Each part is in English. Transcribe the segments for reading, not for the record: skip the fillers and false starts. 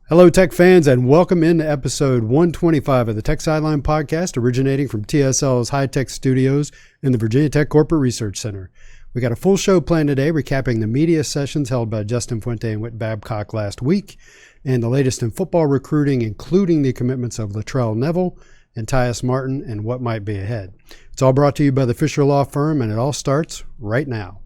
Hello, Tech fans, and welcome into episode 125 of the Tech Sideline Podcast, originating from TSL's high-tech studios in the Virginia Tech Corporate Research Center. We got a full show planned today, recapping the media sessions held by Justin Fuente and Whit Babcock last week, and the latest in football recruiting, including the commitments of Luttrell Neville and Tyus Martin, and what might be ahead. It's all brought to you by the Fisher Law Firm, and it all starts right now.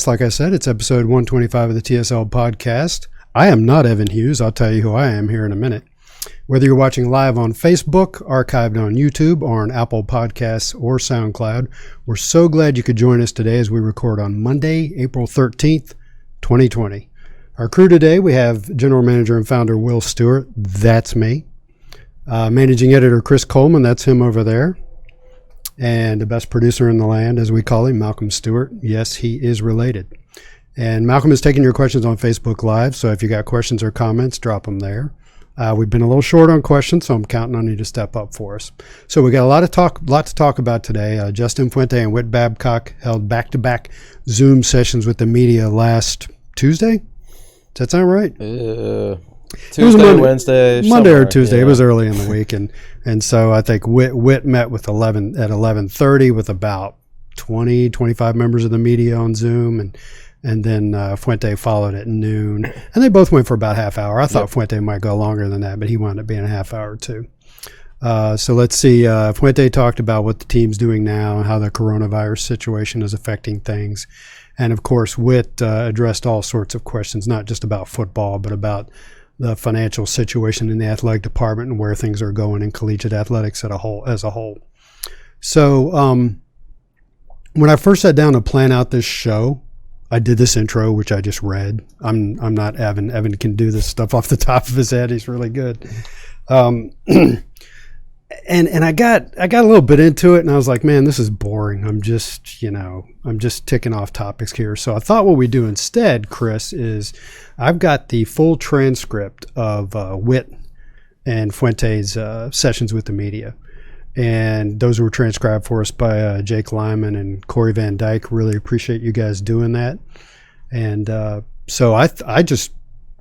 Like I said, it's episode 125 of the TSL Podcast. I am not Evan Hughes. I'll tell you who I am here in a minute. Whether you're watching live on Facebook, archived on YouTube, or on Apple Podcasts or SoundCloud, we're so glad you could join us today as we record on Monday, April 13th, 2020. Our crew today, we have General Manager and Founder Will Stewart. That's me. Managing Editor Chris Coleman. That's him over there. And the best producer in the land, as we call him, Malcolm Stewart. Yes, he is related. And Malcolm is taking your questions on Facebook Live, so if you got questions or comments, drop them there. We've been a little short on questions, so I'm counting on you to step up for us. So we got a lot to talk about today. Justin Fuente and Whit Babcock held back-to-back Zoom sessions with the media last Tuesday. Does that sound right? Tuesday, Wednesday, Monday or Tuesday. Yeah. It was early in the week, and so I think Whit met with 11:30 with about 25 members of the media on Zoom, and then Fuente followed at noon, and they both went for about half hour. I thought Fuente might go longer than that, but he wound up being a half hour too. So let's see. Fuente talked about what the team's doing now and how the coronavirus situation is affecting things, and of course, Whit addressed all sorts of questions, not just about football, but about the financial situation in the athletic department and where things are going in collegiate athletics as a whole. So when I first sat down to plan out this show, I did this intro, which I just read. I'm not Evan. Evan can do this stuff off the top of his head. He's really good. And I got a little bit into it, and I was like, man, this is boring. I'm just ticking off topics here. So I thought what we do instead, Chris, is I've got the full transcript of Whit and Fuente's sessions with the media. And those were transcribed for us by Jake Lyman and Corey Van Dyke. Really appreciate you guys doing that. And so I just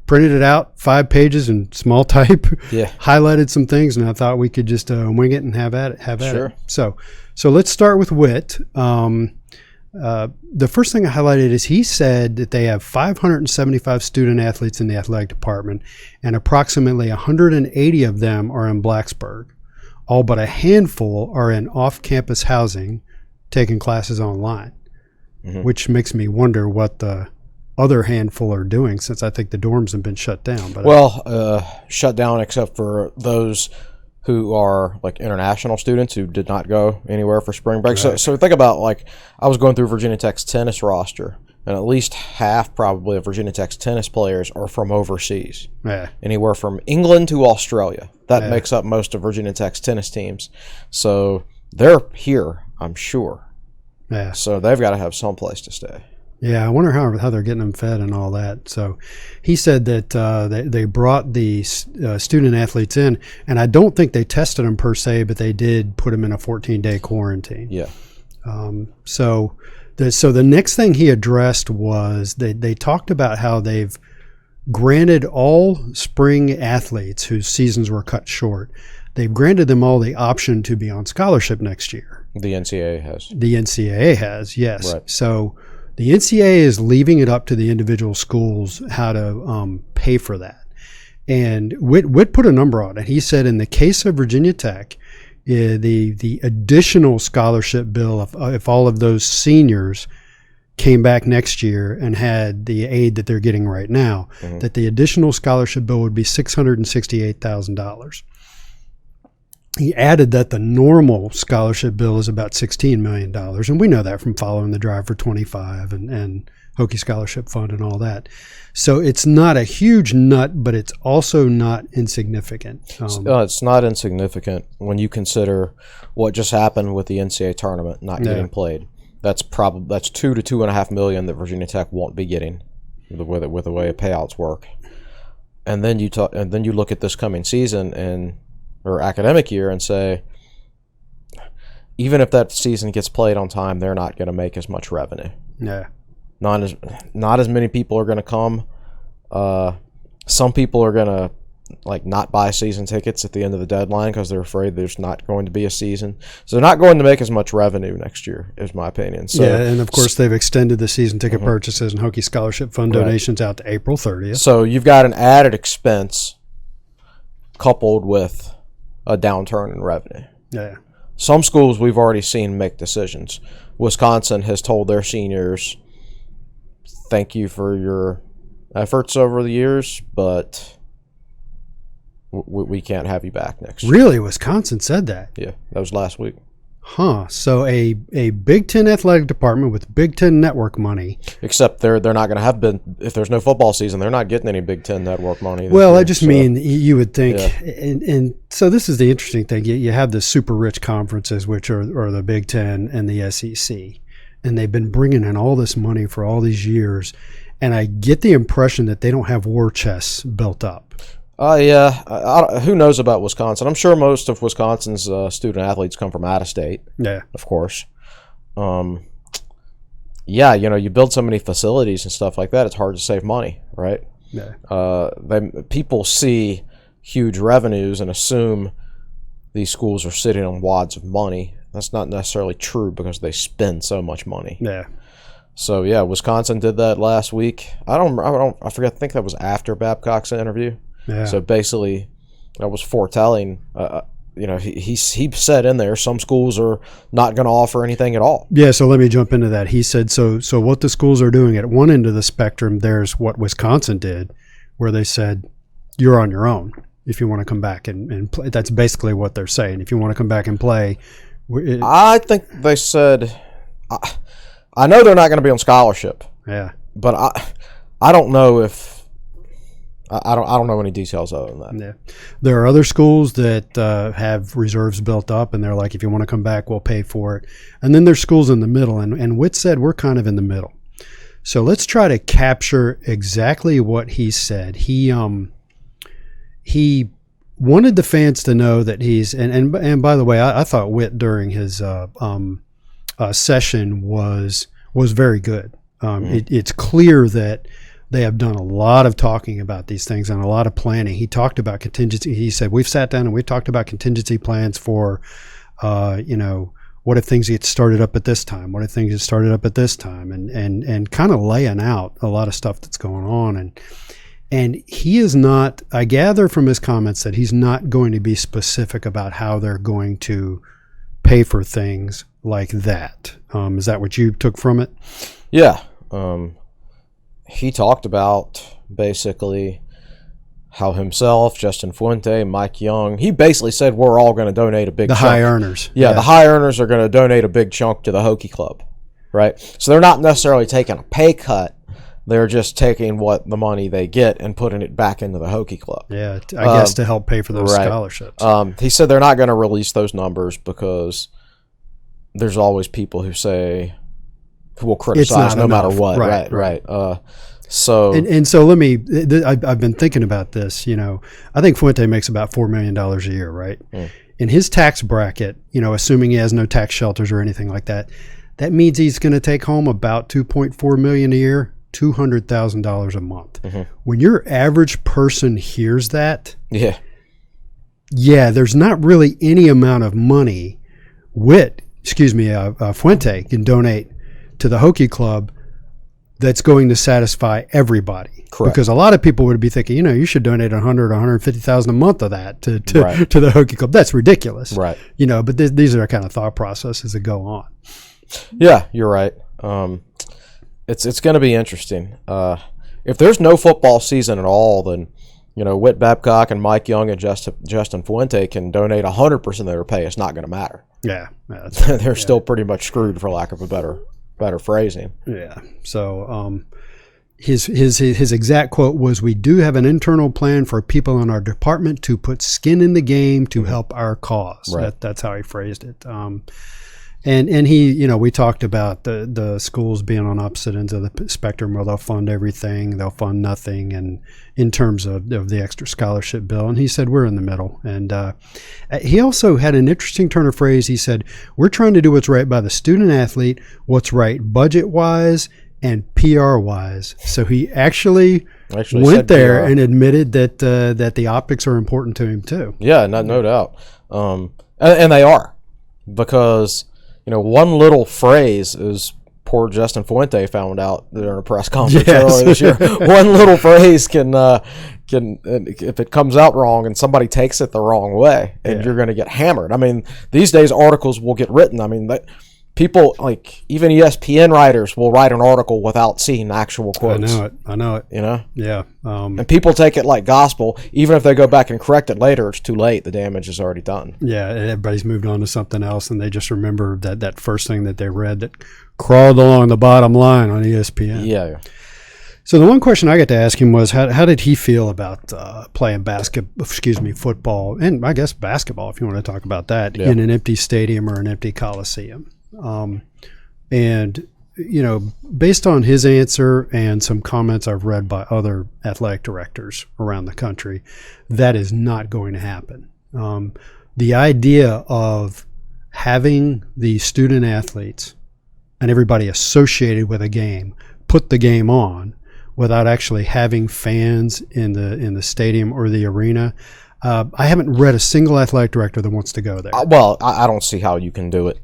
printed it out, 5 pages in small type, highlighted some things, and I thought we could just wing it and have at it. So let's start with Whit. The first thing I highlighted is he said that they have 575 student athletes in the athletic department, and approximately 180 of them are in Blacksburg. All but a handful are in off-campus housing, taking classes online, which makes me wonder what the other handful are doing, since I think the dorms have been shut down. But shut down except for those who are like international students who did not go anywhere for spring break. Right. So think about, like, I was going through Virginia Tech's tennis roster, and at least half probably of Virginia Tech's tennis players are from overseas. Yeah. Anywhere from England to Australia. That makes up most of Virginia Tech's tennis teams. So they're here, I'm sure. Yeah. So they've got to have some place to stay. Yeah, I wonder how they're getting them fed and all that. So he said that they brought the student athletes in, and I don't think they tested them per se, but they did put them in a 14-day quarantine. Yeah. So the next thing he addressed was they talked about how they've granted all spring athletes whose seasons were cut short, they've granted them all the option to be on scholarship next year. The NCAA has. The NCAA has, yes. Right. So the NCAA is leaving it up to the individual schools how to pay for that. And Whit put a number on it. He said in the case of Virginia Tech, the additional scholarship bill, if all of those seniors came back next year and had the aid that they're getting right now, that the additional scholarship bill would be $668,000. He added that the normal scholarship bill is about $16 million, and we know that from following the Drive for 25 and Hokie Scholarship Fund and all that. So it's not a huge nut, but it's also not insignificant. It's not insignificant when you consider what just happened with the NCAA tournament not getting played. that's 2 to 2.5 million that Virginia Tech won't be getting with the way payouts work. And then you look at this coming season or academic year and say, even if that season gets played on time, they're not going to make as much revenue. Yeah. Not as many people are going to come. Some people are going to not buy season tickets at the end of the deadline because they're afraid there's not going to be a season. So they're not going to make as much revenue next year, is my opinion. So, yeah, and of course they've extended the season ticket purchases and Hokie Scholarship Fund donations out to April 30th. So you've got an added expense coupled with a downturn in revenue. Yeah. Some schools we've already seen make decisions. Wisconsin has told their seniors, thank you for your efforts over the years, but we can't have you back next year. Really? Wisconsin said that? Yeah, that was last week. Huh. So a Big Ten athletic department with Big Ten network money. Except they're not going to have if there's no football season, they're not getting any Big Ten network money. Well, I just mean you would think, and so this is the interesting thing. You have the super rich conferences, which are the Big Ten and the SEC, and they've been bringing in all this money for all these years, and I get the impression that they don't have war chests built up. Yeah. Who knows about Wisconsin? I'm sure most of Wisconsin's student athletes come from out of state. Yeah. Of course. Yeah, you build so many facilities and stuff like that, it's hard to save money, right? Yeah. People see huge revenues and assume these schools are sitting on wads of money. That's not necessarily true because they spend so much money. Yeah. So yeah, Wisconsin did that last week. I forget. I think that was after Babcock's interview. Yeah. So basically, that was foretelling. He said in there some schools are not going to offer anything at all. Yeah. So let me jump into that. He said so what the schools are doing at one end of the spectrum, there's what Wisconsin did, where they said you're on your own if you want to come back and play. That's basically what they're saying. If you want to come back and play, I think they said. I know they're not going to be on scholarship. Yeah. But I don't know if. I don't know any details other than that. Yeah, there are other schools that have reserves built up, and they're like, if you want to come back, we'll pay for it. And then there's schools in the middle, and Whit said we're kind of in the middle. So let's try to capture exactly what he said. He wanted the fans to know that he's and by the way, I thought Whit during his session was very good. It's clear that they have done a lot of talking about these things and a lot of planning. He talked about contingency. He said, we've sat down and we've talked about contingency plans for, what if things get started up at this time? What if things get started up at this time? And kind of laying out a lot of stuff that's going on. And he is not, I gather from his comments that he's not going to be specific about how they're going to pay for things like that. Is that what you took from it? Yeah. He talked about basically how himself, Justin Fuente, Mike Young, he basically said we're all going to donate a big chunk. The high earners. Yeah, the high earners are going to donate a big chunk to the Hokie Club, right? So they're not necessarily taking a pay cut. They're just taking what the money they get and putting it back into the Hokie Club. Yeah, I guess to help pay for those scholarships. He said they're not going to release those numbers because there's always people who will criticize no matter what. Right. So let me. I've been thinking about this. I think Fuente makes about $4 million a year, right? In his tax bracket, assuming he has no tax shelters or anything like that, that means he's going to take home about $2.4 million a year, $200,000 a month. Mm-hmm. When your average person hears that, there's not really any amount of money Fuente can donate to the Hokie Club that's going to satisfy everybody. Correct. Because a lot of people would be thinking, you should donate $100,000 or $150,000 a month of that to the Hokie Club. That's ridiculous. Right. But these are the kind of thought processes that go on. Yeah, you're right. It's going to be interesting. If there's no football season at all, then Whit Babcock and Mike Young and Justin Fuente can donate 100% of their pay. It's not going to matter. Yeah, they're still pretty much screwed, for lack of a better phrasing. Yeah. So his exact quote was, "We do have an internal plan for people in our department to put skin in the game to help our cause." Right. That's how he phrased it. And he, we talked about the schools being on opposite ends of the spectrum where they'll fund everything, they'll fund nothing, and in terms of the extra scholarship bill. And he said, we're in the middle. And he also had an interesting turn of phrase. He said, we're trying to do what's right by the student athlete, what's right budget-wise and PR-wise. So he actually went there PR. and admitted that the optics are important to him too. Yeah, no doubt. And they are, because one little phrase, is poor Justin Fuente found out during a press conference earlier this year. One little phrase can if it comes out wrong and somebody takes it the wrong way, and you're going to get hammered. I mean, these days articles will get written. I mean, people, like even ESPN writers, will write an article without seeing actual quotes. I know it. Yeah. And people take it like gospel. Even if they go back and correct it later, it's too late. The damage is already done. Yeah, everybody's moved on to something else, and they just remember that first thing that they read that crawled along the bottom line on ESPN. Yeah. So the one question I got to ask him was, how did he feel about playing football, and I guess basketball, if you want to talk about that, in an empty stadium or an empty coliseum? And based on his answer and some comments I've read by other athletic directors around the country, that is not going to happen. The idea of having the student athletes and everybody associated with a game put the game on without actually having fans in the stadium or the arena, I haven't read a single athletic director that wants to go there. Well, I don't see how you can do it.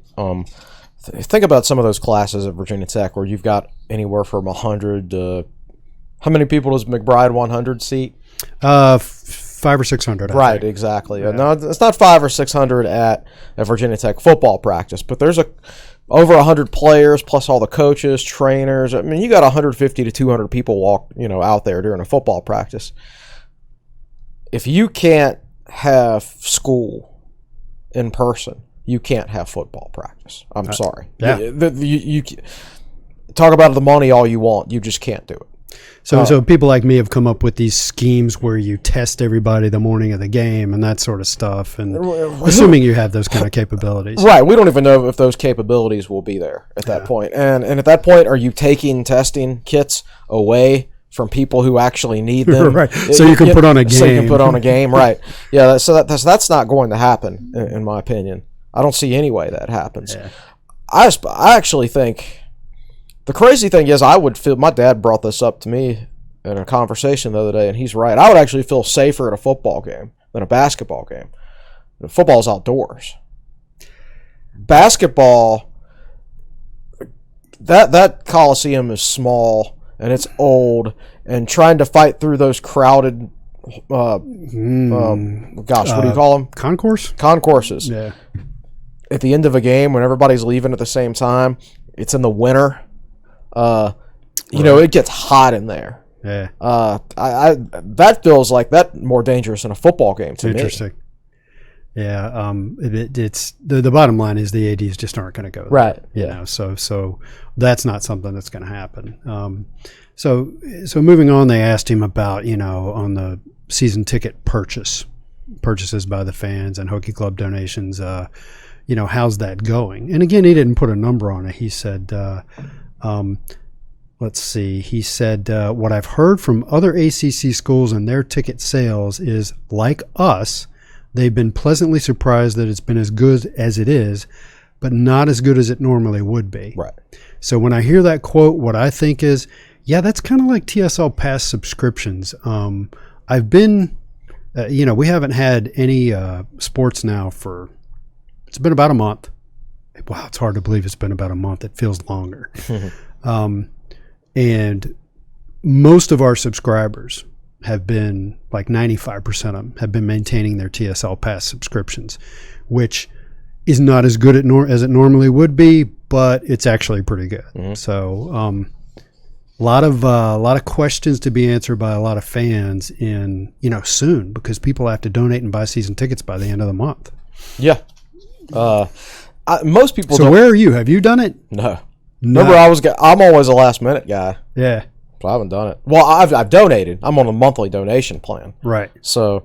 Think about some of those classes at Virginia Tech where you've got anywhere from 100 to, how many people does McBride 100 seat? 500 or 600. Right, exactly. Yeah. No, it's not 500 or 600 at Virginia Tech football practice, but there's over 100 players plus all the coaches, trainers. I mean, you got 150 to 200 people out there during a football practice. If you can't have school in person, you can't have football practice. I'm sorry. Yeah. You talk about the money all you want. You just can't do it. So people like me have come up with these schemes where you test everybody the morning of the game and that sort of stuff, and assuming you have those kind of capabilities. Right. We don't even know if those capabilities will be there at that point. And at that point, are you taking testing kits away from people who actually need them? Right. So you can put on a game. So you can put on a game, right. Yeah, so that's not going to happen, in my opinion. I don't see any way that happens. Yeah. I actually think the crazy thing is, I would feel, my dad brought this up to me in a conversation the other day, and he's right. I would actually feel safer at a football game than a basketball game. Football's outdoors. Basketball, that coliseum is small and it's old, and trying to fight through those crowded what do you call them? Concourses. Yeah. At the end of a game, when everybody's leaving at the same time, it's in the winter. It gets hot in there. Yeah. That feels like that more dangerous than a football game to me. Interesting. Yeah. It's the bottom line is the ADs just aren't going to go there. Right. Yeah. So that's not something that's going to happen. So moving on, they asked him about, on the season ticket purchases by the fans and Hokie Club donations, how's that going? And again, he didn't put a number on it. He said, let's see. He said, what I've heard from other ACC schools and their ticket sales is, like us, they've been pleasantly surprised that it's been as good as it is, but not as good as it normally would be. Right. So when I hear that quote, what I think is, yeah, that's kind of like TSL Pass subscriptions. I've been, we haven't had any sports now it's been about a month. Wow, it's hard to believe it's been about a month. It feels longer. And most of our subscribers have been, like 95% of them, have been maintaining their TSL Pass subscriptions, which is not as good as it normally would be, but it's actually pretty good. Mm-hmm. So a lot of questions to be answered by a lot of fans soon, because people have to donate and buy season tickets by the end of the month. Yeah. Most people. So where are you? Have you done it? No. Remember, I'm always a last minute guy. Yeah. So I haven't done it. Well, I've donated. I'm on a monthly donation plan. Right. So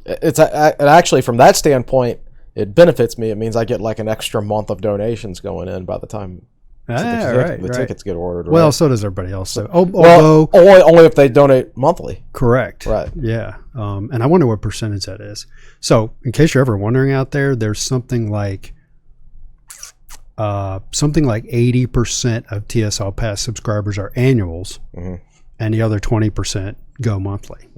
it actually, from that standpoint, it benefits me. It means I get like an extra month of donations going in by the time the tickets get ordered. Well, right? So does everybody else. So, although only if they donate monthly. Correct. Right. Yeah. And I wonder what percentage that is. So, in case you're ever wondering out there, there's something like 80% of TSL Pass subscribers are annuals, and the other 20% go monthly.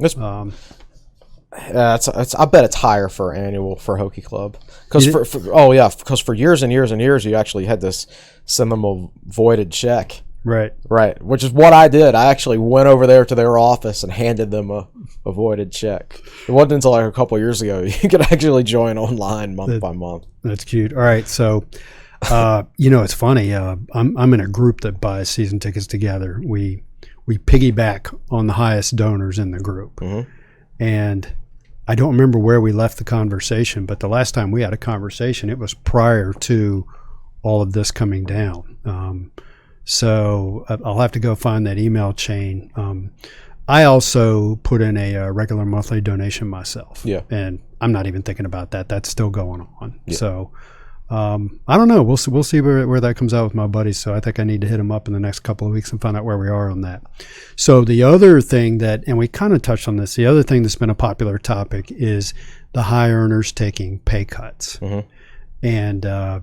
I bet it's higher for annual for Hokie Club because for years and years and years you actually had to send them a voided check. Right, which is what I did. I actually went over there to their office and handed them a voided check. It wasn't until like a couple of years ago you could actually join online month by month. That's cute. All right, so it's funny. I'm in a group that buys season tickets together. We piggyback on the highest donors in the group, and I don't remember where we left the conversation, but the last time we had a conversation, it was prior to all of this coming down. So I'll have to go find that email chain. I also put in a regular monthly donation myself. Yeah. And I'm not even thinking about that. That's still going on. Yeah. So I don't know. We'll see where that comes out with my buddies. So I think I need to hit them up in the next couple of weeks and find out where we are on that. So the other thing and we kind of touched on this, the other thing that's been a popular topic is the high earners taking pay cuts. And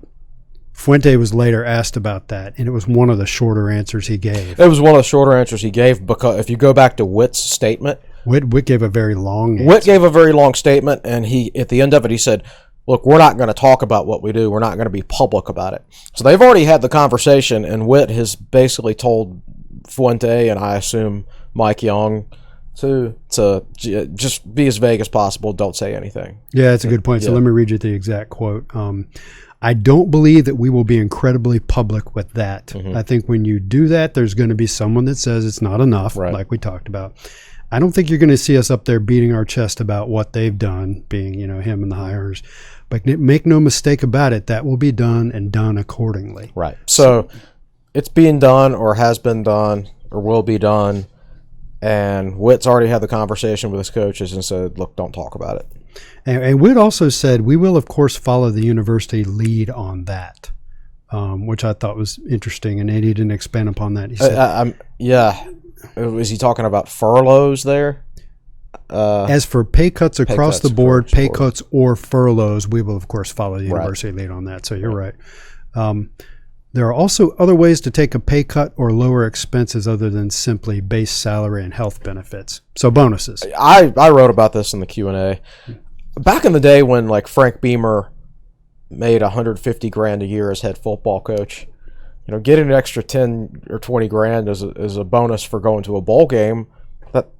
Fuente was later asked about that, and it was one of the shorter answers he gave. It was one of the shorter answers he gave because if you go back to Whit's statement, Whit gave a very long answer. Whit gave a very long statement, and he at the end of it he said, look, we're not going to talk about what we do. We're not going to be public about it. So they've already had the conversation, and Whit has basically told Fuente and I assume Mike Young to just be as vague as possible. Don't say anything. Yeah, that's a good point. So let me read you the exact quote. I don't believe that we will be incredibly public with that. I think when you do that, there's going to be someone that says it's not enough, like we talked about. I don't think you're going to see us up there beating our chest about what they've done, being, him and the hires. But make no mistake about it, that will be done and done accordingly. Right. So it's being done or has been done or will be done. And Whit's already had the conversation with his coaches and said, look, don't talk about it. And Whit also said, we will, of course, follow the university lead on that, which I thought was interesting. And he didn't expand upon that. He said, Was he talking about furloughs there? As for pay cuts across the board, pay cuts or furloughs, we will, of course, follow the university lead on that. So you're right. There are also other ways to take a pay cut or lower expenses other than simply base salary and health benefits. So bonuses. I wrote about this in the Q&A. Back in the day when like Frank Beamer made $150,000 a year as head football coach, getting an extra 10 or 20 grand as a bonus for going to a bowl game,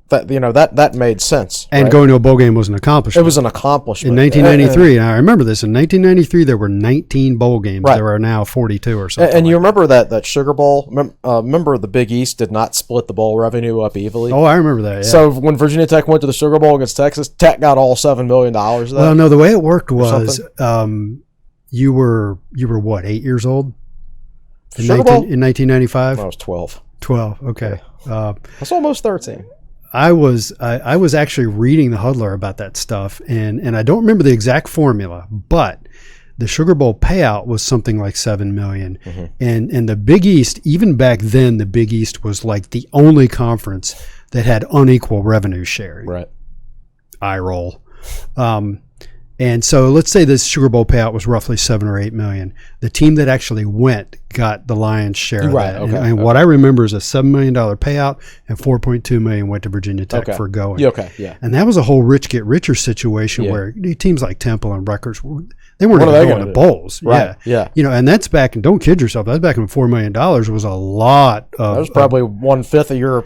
that made sense. And going to a bowl game was an accomplishment. It was an accomplishment. In 1993, and I remember this, in 1993 there were 19 bowl games. Right. There are now 42 or something. And you remember that Sugar Bowl? Remember the Big East did not split the bowl revenue up evenly? Oh, I remember that, yeah. So when Virginia Tech went to the Sugar Bowl against Texas, Tech got all $7 million of that. Well, no, the way it worked was you were what, 8 years old? In 1995? I was 12. 12, okay. That's almost 13. I was actually reading the Huddler about that stuff, and I don't remember the exact formula, but the Sugar Bowl payout was something like $7 million. And the Big East, even back then, the Big East was like the only conference that had unequal revenue sharing. Right. Eye roll. And so let's say this Sugar Bowl payout was roughly $7 or $8 million. The team that actually went got the lion's share of that. Okay. And what I remember is a $7 million payout and $4.2 million went to Virginia Tech for going. Yeah. And that was a whole rich get richer situation where teams like Temple and Rutgers, they weren't even going to bowls. Right. Yeah. And that's back, and don't kid yourself, that's back when $4 million was a lot of. That was probably 1/5 of your.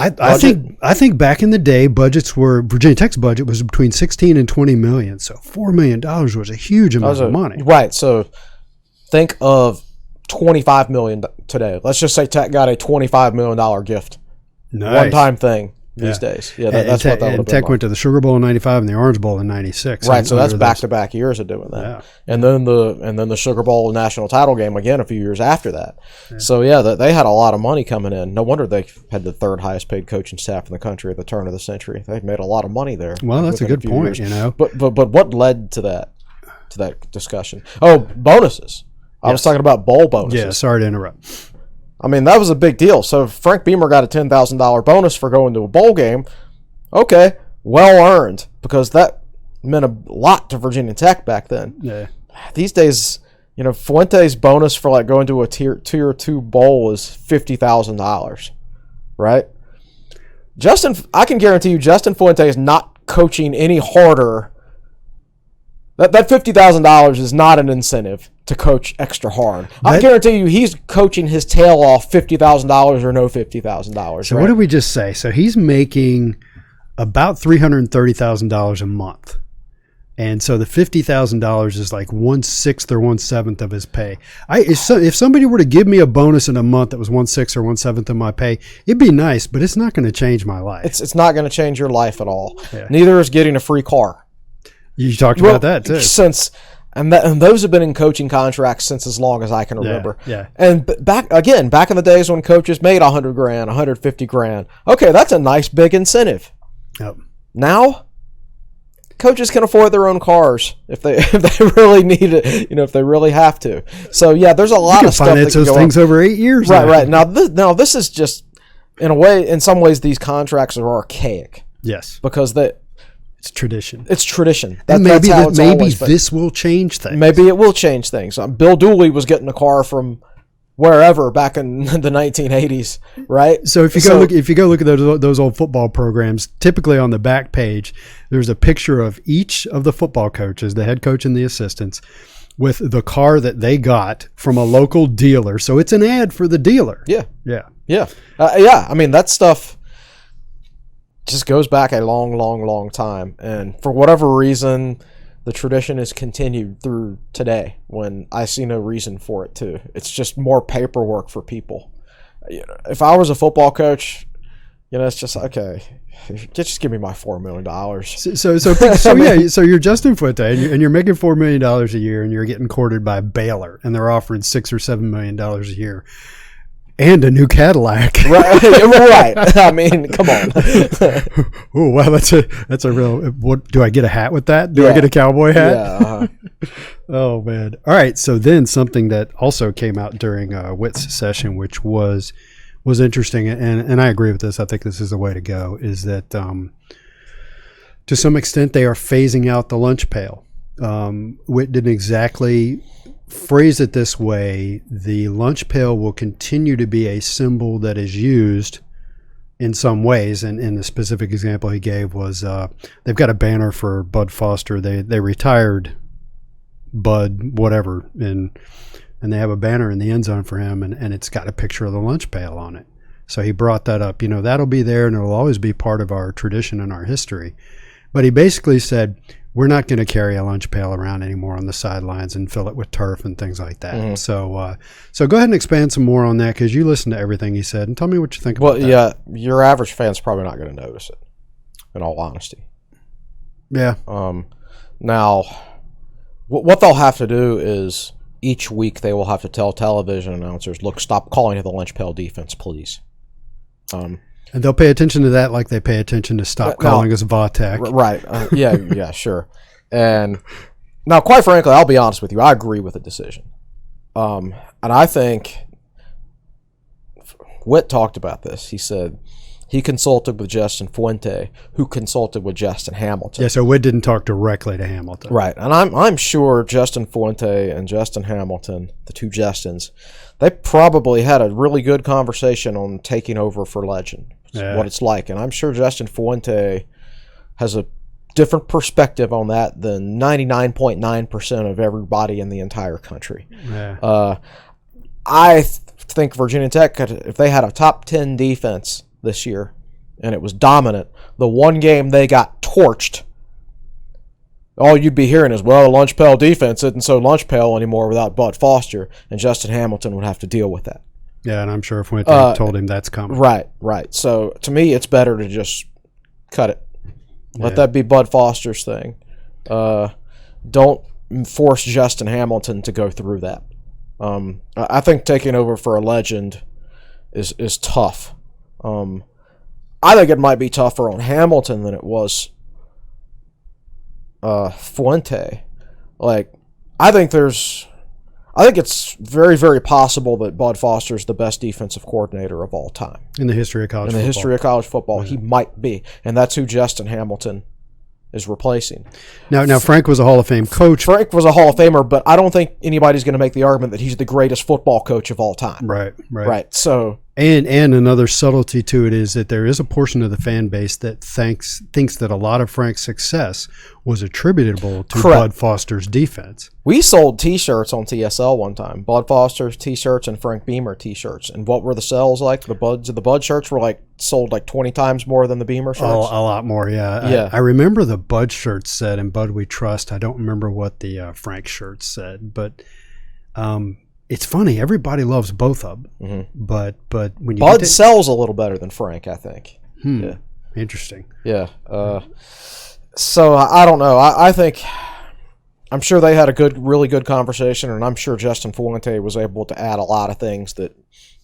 I think back in the day, Virginia Tech's budget was between 16 and 20 million. So $4 million was a huge amount of money. Right. So think of $25 million today. Let's just say Tech got a $25 million gift. Nice. One-time thing these days. Yeah, that's what that would have been. Tech like. Went to the Sugar Bowl in '95 and the Orange Bowl in '96. Right. So that's back-to-back years of doing that. Yeah. And then the Sugar Bowl national title game again a few years after that. Yeah. So they had a lot of money coming in. No wonder they had the third highest paid coaching staff in the country at the turn of the century. They made a lot of money there. Well, that's a good point. But what led to that? to that discussion. Oh, bonuses. I was talking about bowl bonuses. Yeah, sorry to interrupt. I mean, that was a big deal. So if Frank Beamer got a $10,000 bonus for going to a bowl game, okay, well earned, because that meant a lot to Virginia Tech back then. Yeah. These days, Fuente's bonus for like going to a tier 2 bowl is $50,000, right? I can guarantee you, Justin Fuente is not coaching any harder. That $50,000 is not an incentive to coach extra hard. I guarantee you he's coaching his tail off $50,000 or no $50,000. So what did we just say? So he's making about $330,000 a month. And so the $50,000 is like 1/6 or 1/7 of his pay. If somebody were to give me a bonus in a month that was 1/6 or 1/7 of my pay, it'd be nice, but it's not going to change my life. It's not going to change your life at all. Yeah. Neither is getting a free car. You talked about that too. And those have been in coaching contracts since as long as I can remember. Yeah. And back in the days when coaches made $100,000, $150,000. Okay, that's a nice big incentive. Yep. Now, coaches can afford their own cars if they really need it, if they really have to. So yeah, there's a lot of stuff that can finance those go things over 8 years. Right. Now this is just in some ways these contracts are archaic. Yes. Because it's tradition. It's tradition. And maybe this will change things. Maybe it will change things. Bill Dooley was getting a car from wherever back in the 1980s, right? So if you go look at those old football programs, typically on the back page, there's a picture of each of the football coaches, the head coach and the assistants, with the car that they got from a local dealer. So it's an ad for the dealer. Yeah. Yeah. I mean, that stuff just goes back a long, long, long time. And for whatever reason, the tradition is continued through today when I see no reason for it to. It's just more paperwork for people. If I was a football coach, it's just, okay, just give me my $4 million. So you're Justin Fuente and you're making $4 million a year and you're getting courted by Baylor and they're offering $6 or $7 million a year. And a new Cadillac. Right. I mean, come on. Oh, wow, that's a real. What do I get a hat with that? Do I get a cowboy hat? Yeah. Oh man. All right. So then something that also came out during Whit's session, which was interesting, and I agree with this. I think this is the way to go. Is that to some extent they are phasing out the lunch pail. Whit didn't exactly phrase it this way. The lunch pail will continue to be a symbol that is used in some ways, and the specific example he gave was they've got a banner for Bud Foster. They retired Bud whatever, and they have a banner in the end zone for him, and it's got a picture of the lunch pail on it. So he brought that up. That'll be there, and it'll always be part of our tradition and our history. But he basically said, we're not going to carry a lunch pail around anymore on the sidelines and fill it with turf and things like that. Mm-hmm. So go ahead and expand some more on that, because you listened to everything he said, and tell me what you think about that. Well, yeah, your average fan's probably not going to notice it, in all honesty. Yeah. Now, what they'll have to do is each week they will have to tell television announcers, look, stop calling it the lunch pail defense, please. And they'll pay attention to that like they pay attention to stop calling us Vatek. Right. Yeah, sure. And now, quite frankly, I'll be honest with you. I agree with the decision. And I think Whit talked about this. He said he consulted with Justin Fuente, who consulted with Justin Hamilton. Yeah, so Whit didn't talk directly to Hamilton. Right. And I'm sure Justin Fuente and Justin Hamilton, the two Justins, they probably had a really good conversation on taking over for Legend. What it's like. And I'm sure Justin Fuente has a different perspective on that than 99.9% of everybody in the entire country. Yeah. I think Virginia Tech, if they had a top 10 defense this year and it was dominant, the one game they got torched, all you'd be hearing is, well, the lunch pail defense isn't so lunch pail anymore without Bud Foster, and Justin Hamilton would have to deal with that. Yeah, and I'm sure Fuente told him that's coming. Right. So, to me, it's better to just cut it. Let that be Bud Foster's thing. Don't force Justin Hamilton to go through that. I think taking over for a Legend is tough. I think it might be tougher on Hamilton than it was Fuente. Like, I think it's very, very possible that Bud Foster's the best defensive coordinator of all time. In the history of college football. In the history of college football, he might be. And that's who Justin Hamilton is replacing. Now Frank was a Hall of Fame coach. Frank was a Hall of Famer, but I don't think anybody's going to make the argument that he's the greatest football coach of all time. Right. So, and another subtlety to it is that there is a portion of the fan base that thinks that a lot of Frank's success was attributable to Bud Foster's defense. We sold T-shirts on TSL one time. Bud Foster's T-shirts and Frank Beamer T-shirts. And what were the sales like? The Bud shirts were sold 20 times more than the Beamer shirts. Oh, a lot more, yeah. I remember the Bud shirts said, "In Bud We Trust." I don't remember what the Frank shirts said, but it's funny. Everybody loves both of them, but when you Bud sells a little better than Frank, I think. Yeah, interesting. Yeah. So I don't know. I think I'm sure they had a really good conversation, and I'm sure Justin Fuente was able to add a lot of things that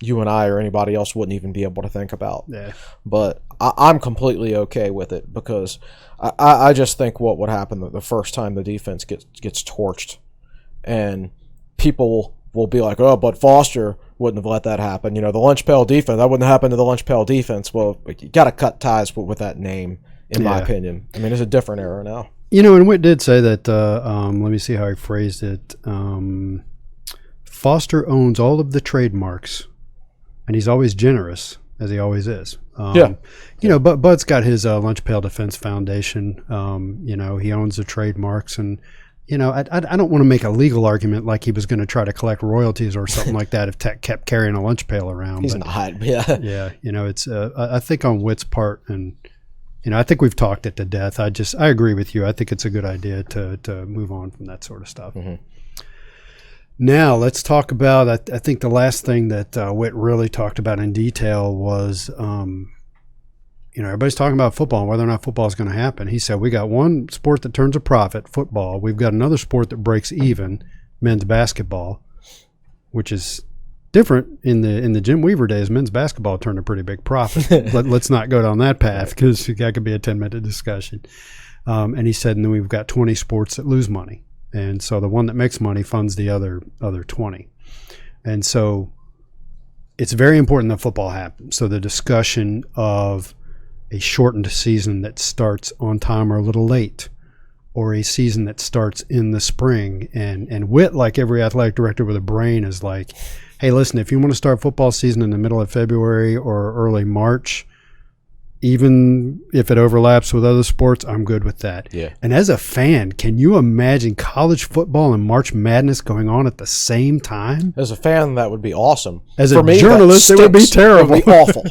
you and I or anybody else wouldn't even be able to think about. Yeah. But I'm completely okay with it because I just think what would happen the first time the defense gets torched, and people will be like, "Oh, but Foster wouldn't have let that happen." The lunch pail defense, that wouldn't happen to the lunch pail defense. Well, you got to cut ties with that name, in my opinion. I mean, it's a different era now. And Whit did say that, let me see how he phrased it. Foster owns all of the trademarks, and he's always generous, as he always is. But Bud's got his Lunch Pail Defense Foundation. He owns the trademarks, and I don't want to make a legal argument like he was going to try to collect royalties or something like that if Tech kept carrying a lunch pail around. He's not, yeah. Yeah, it's I think on Whit's part, and I think we've talked it to death. I agree with you. I think it's a good idea to move on from that sort of stuff. Mm-hmm. Now let's talk about. I think the last thing that Whit really talked about in detail was, everybody's talking about football and whether or not football is going to happen. He said we got one sport that turns a profit, football. We've got another sport that breaks even, men's basketball, which is different. In the Jim Weaver days, men's basketball turned a pretty big profit. Let's not go down that path because that could be a 10-minute discussion. And he said, and then we've got 20 sports that lose money. And so the one that makes money funds the other 20. And so it's very important that football happens. So the discussion of a shortened season that starts on time or a little late, or a season that starts in the spring. And Whit, like every athletic director with a brain, is like, hey, listen, if you want to start football season in the middle of February or early March, even if it overlaps with other sports, I'm good with that. Yeah. And as a fan, can you imagine college football and March Madness going on at the same time? As a fan, that would be awesome. As a journalist, it would be terrible. It would be awful.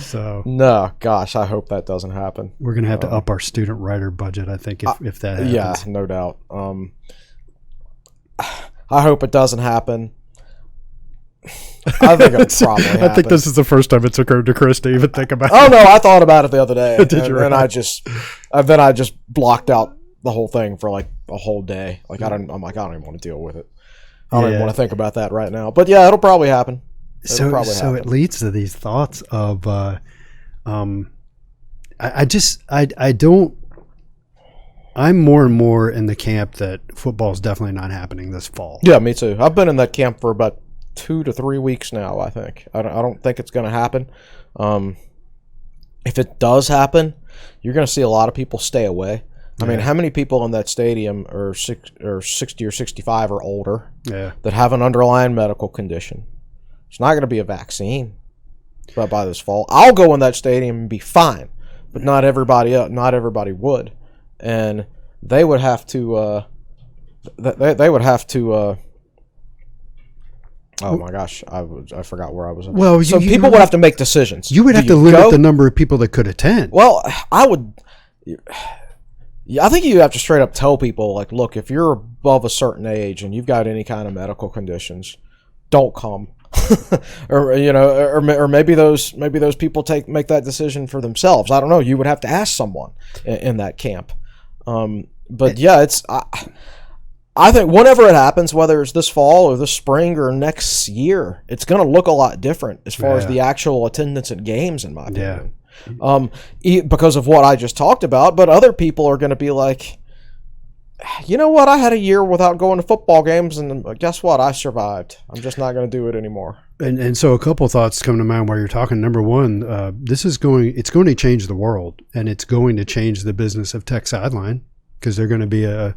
So no, gosh, I hope that doesn't happen. We're going to have to up our student writer budget, I think, if that happens. Yeah, no doubt. I hope it doesn't happen. I think it'll probably happen. I think this is the first time it's occurred to Chris to even think about it. Oh no, I thought about it the other day. Did you? And I just blocked out the whole thing for like a whole day. Like I don't even want to deal with it. I don't even want to think about that right now. But yeah, it'll probably happen. So it leads to these thoughts of I'm more and more in the camp that football is definitely not happening this fall. Yeah, me too. I've been in that camp for about 2 to 3 weeks now, I think. I don't think it's going to happen. If it does happen, you're going to see a lot of people stay away. I mean, how many people in that stadium are 60 or 65 or older that have an underlying medical condition? It's not going to be a vaccine by this fall. I'll go in that stadium and be fine, but not everybody would. And they would have to oh my gosh, I forgot where I was. Well, people would have to make decisions. You would have to limit the number of people that could attend. Well, I would. Yeah, I think you have to straight up tell people, like, look, if you're above a certain age and you've got any kind of medical conditions, don't come. or maybe those people make that decision for themselves. I don't know. You would have to ask someone in that camp. But yeah, I think whenever it happens, whether it's this fall or this spring or next year, it's going to look a lot different as far as the actual attendance at games, in my opinion. Because of what I just talked about. But other people are going to be like, you know what? I had a year without going to football games, and guess what? I survived. I'm just not going to do it anymore. And so a couple of thoughts come to mind while you're talking. Number one, it's going to change the world, and it's going to change the business of Tech Sideline, because they're going to be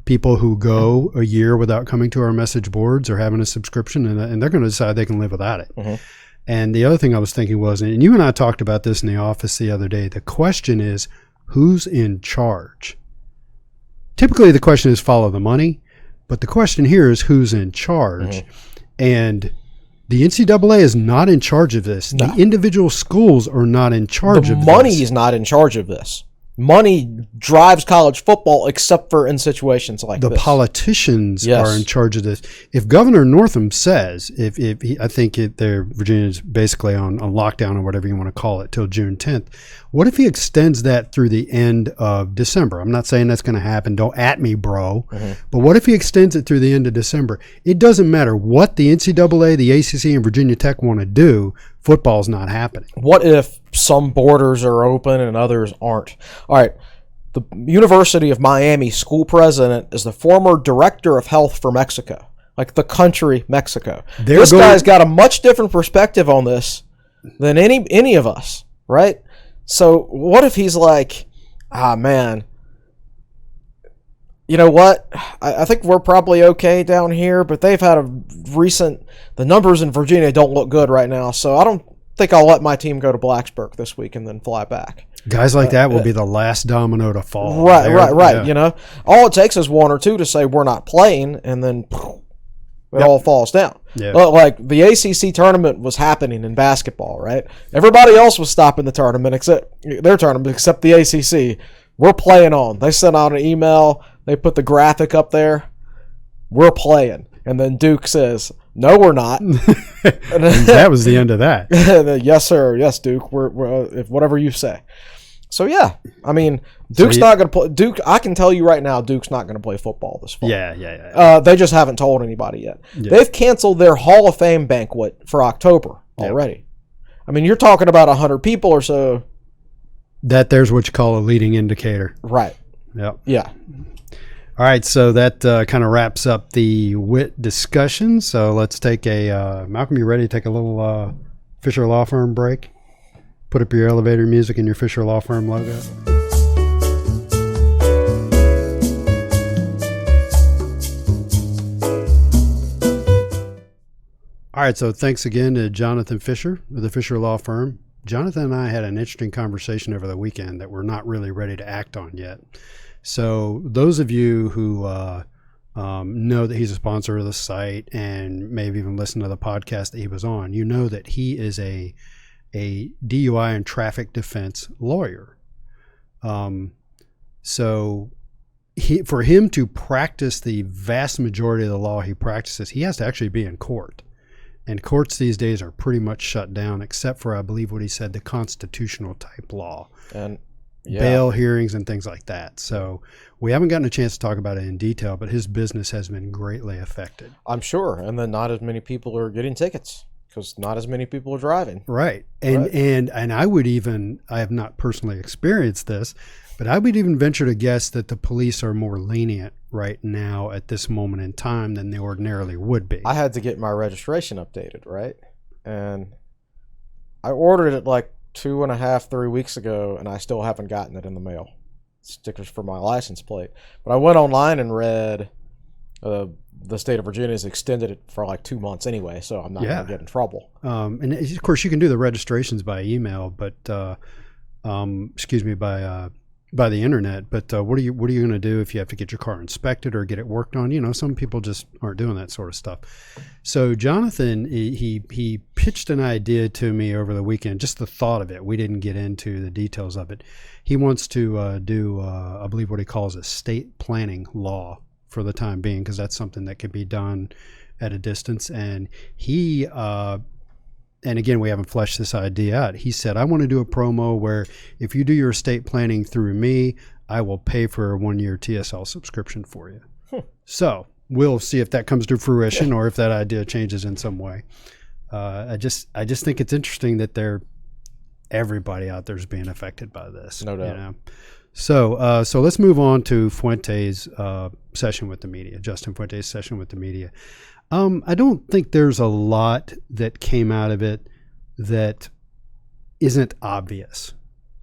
people who go a year without coming to our message boards or having a subscription, and they're going to decide they can live without it. Mm-hmm. And the other thing I was thinking was, and you and I talked about this in the office the other day, the question is, who's in charge? Typically, the question is follow the money, but the question here is who's in charge. Mm-hmm. And the NCAA is not in charge of this. No. The individual schools are not in charge of this. The money is not in charge of this. Money drives college football, except for in situations like this. The politicians are in charge of this. If Governor Northam says, I think Virginia's basically on lockdown or whatever you want to call it till June 10th, what if he extends that through the end of December? I'm not saying that's going to happen. Don't at me, bro. Mm-hmm. But what if he extends it through the end of December? It doesn't matter what the NCAA, the ACC, and Virginia Tech want to do. Football's not happening. What if some borders are open and others aren't? All right. The University of Miami school president is the former director of health for Mexico, like the country Mexico. This guy's got a much different perspective on this than any of us, right? So what if he's like, man, you know what? I think we're probably okay down here, but they've had the numbers in Virginia don't look good right now, so I don't think I'll let my team go to Blacksburg this week and then fly back. Guys like that will be the last domino to fall. Right. Yeah. You know, all it takes is one or two to say we're not playing, and then it all falls down. Yeah. Like the ACC tournament was happening in basketball, right? Everybody else was stopping the tournament except the ACC. We're playing on. They sent out an email. They put the graphic up there. We're playing. And then Duke says, no, we're not. That was the end of that. Yes, sir. Yes, Duke. We're if whatever you say. So, yeah. I mean, Duke's not going to play. Duke, I can tell you right now, Duke's not going to play football this fall. Yeah. They just haven't told anybody yet. Yeah. They've canceled their Hall of Fame banquet for October already. I mean, you're talking about 100 people or so. There's what you call a leading indicator. Right. Yep. Yeah. All right, so that kind of wraps up the Whit discussion. So let's take Malcolm, you ready to take a little Fisher Law Firm break? Put up your elevator music and your Fisher Law Firm logo. All right, so thanks again to Jonathan Fisher of the Fisher Law Firm. Jonathan and I had an interesting conversation over the weekend that we're not really ready to act on yet. So those of you who know that he's a sponsor of the site and maybe even listened to the podcast that he was on, you know that he is a DUI and traffic defense lawyer. So for him to practice the vast majority of the law he practices, he has to actually be in court. And courts these days are pretty much shut down, except for, I believe what he said, the constitutional type law. And bail hearings and things like that. So we haven't gotten a chance to talk about it in detail, but his business has been greatly affected. I'm sure. And then not as many people are getting tickets because not as many people are driving. Right. And I would even, I have not personally experienced this, but I would even venture to guess that the police are more lenient right now at this moment in time than they ordinarily would be. I had to get my registration updated, right? And I ordered it like 2.5-3 weeks ago, and I still haven't gotten it in the mail. Stickers for my license plate. But I went online and read the state of Virginia has extended it for like 2 months anyway, so I'm not going to get in trouble. And of course, you can do the registrations by email, but by the internet. But what are you going to do if you have to get your car inspected or get it worked on? You know, some people just aren't doing that sort of stuff. So Jonathan, he pitched an idea to me over the weekend, just the thought of it. We didn't get into the details of it. He wants to do, I believe, what he calls a state planning law for the time being, because that's something that can be done at a distance. And he, and again, we haven't fleshed this idea out. He said, I want to do a promo where if you do your estate planning through me, I will pay for a 1-year TSL subscription for you. So we'll see if that comes to fruition or if that idea changes in some way. I just think it's interesting that everybody out there is being affected by this. No doubt. You know? So let's move on to Fuente's session with the media, Justin Fuente's session with the media. I don't think there's a lot that came out of it that isn't obvious.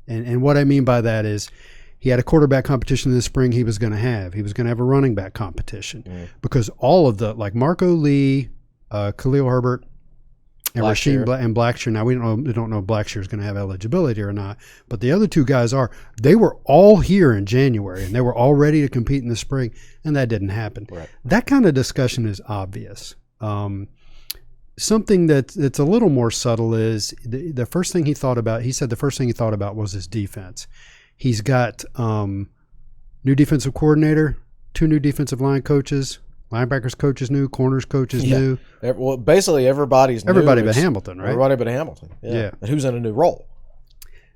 And what I mean by that is he had a quarterback competition this spring he was going to have. He was going to have a running back competition because all of the, like Marco Lee, Khalil Herbert, and Rasheed Blackshear. Now, we don't know if Blackshear is going to have eligibility or not, but the other two guys they were all here in January, and they were all ready to compete in the spring, and that didn't happen. Right. That kind of discussion is obvious. Something that's a little more subtle is the first thing he thought about, he said the first thing he thought about was his defense. He's got new defensive coordinator, 2 new defensive line coaches, linebackers coach is new, corners coach is new. Well, basically everybody's new. Everybody but Hamilton, right? Everybody but Hamilton. Yeah. And who's in a new role?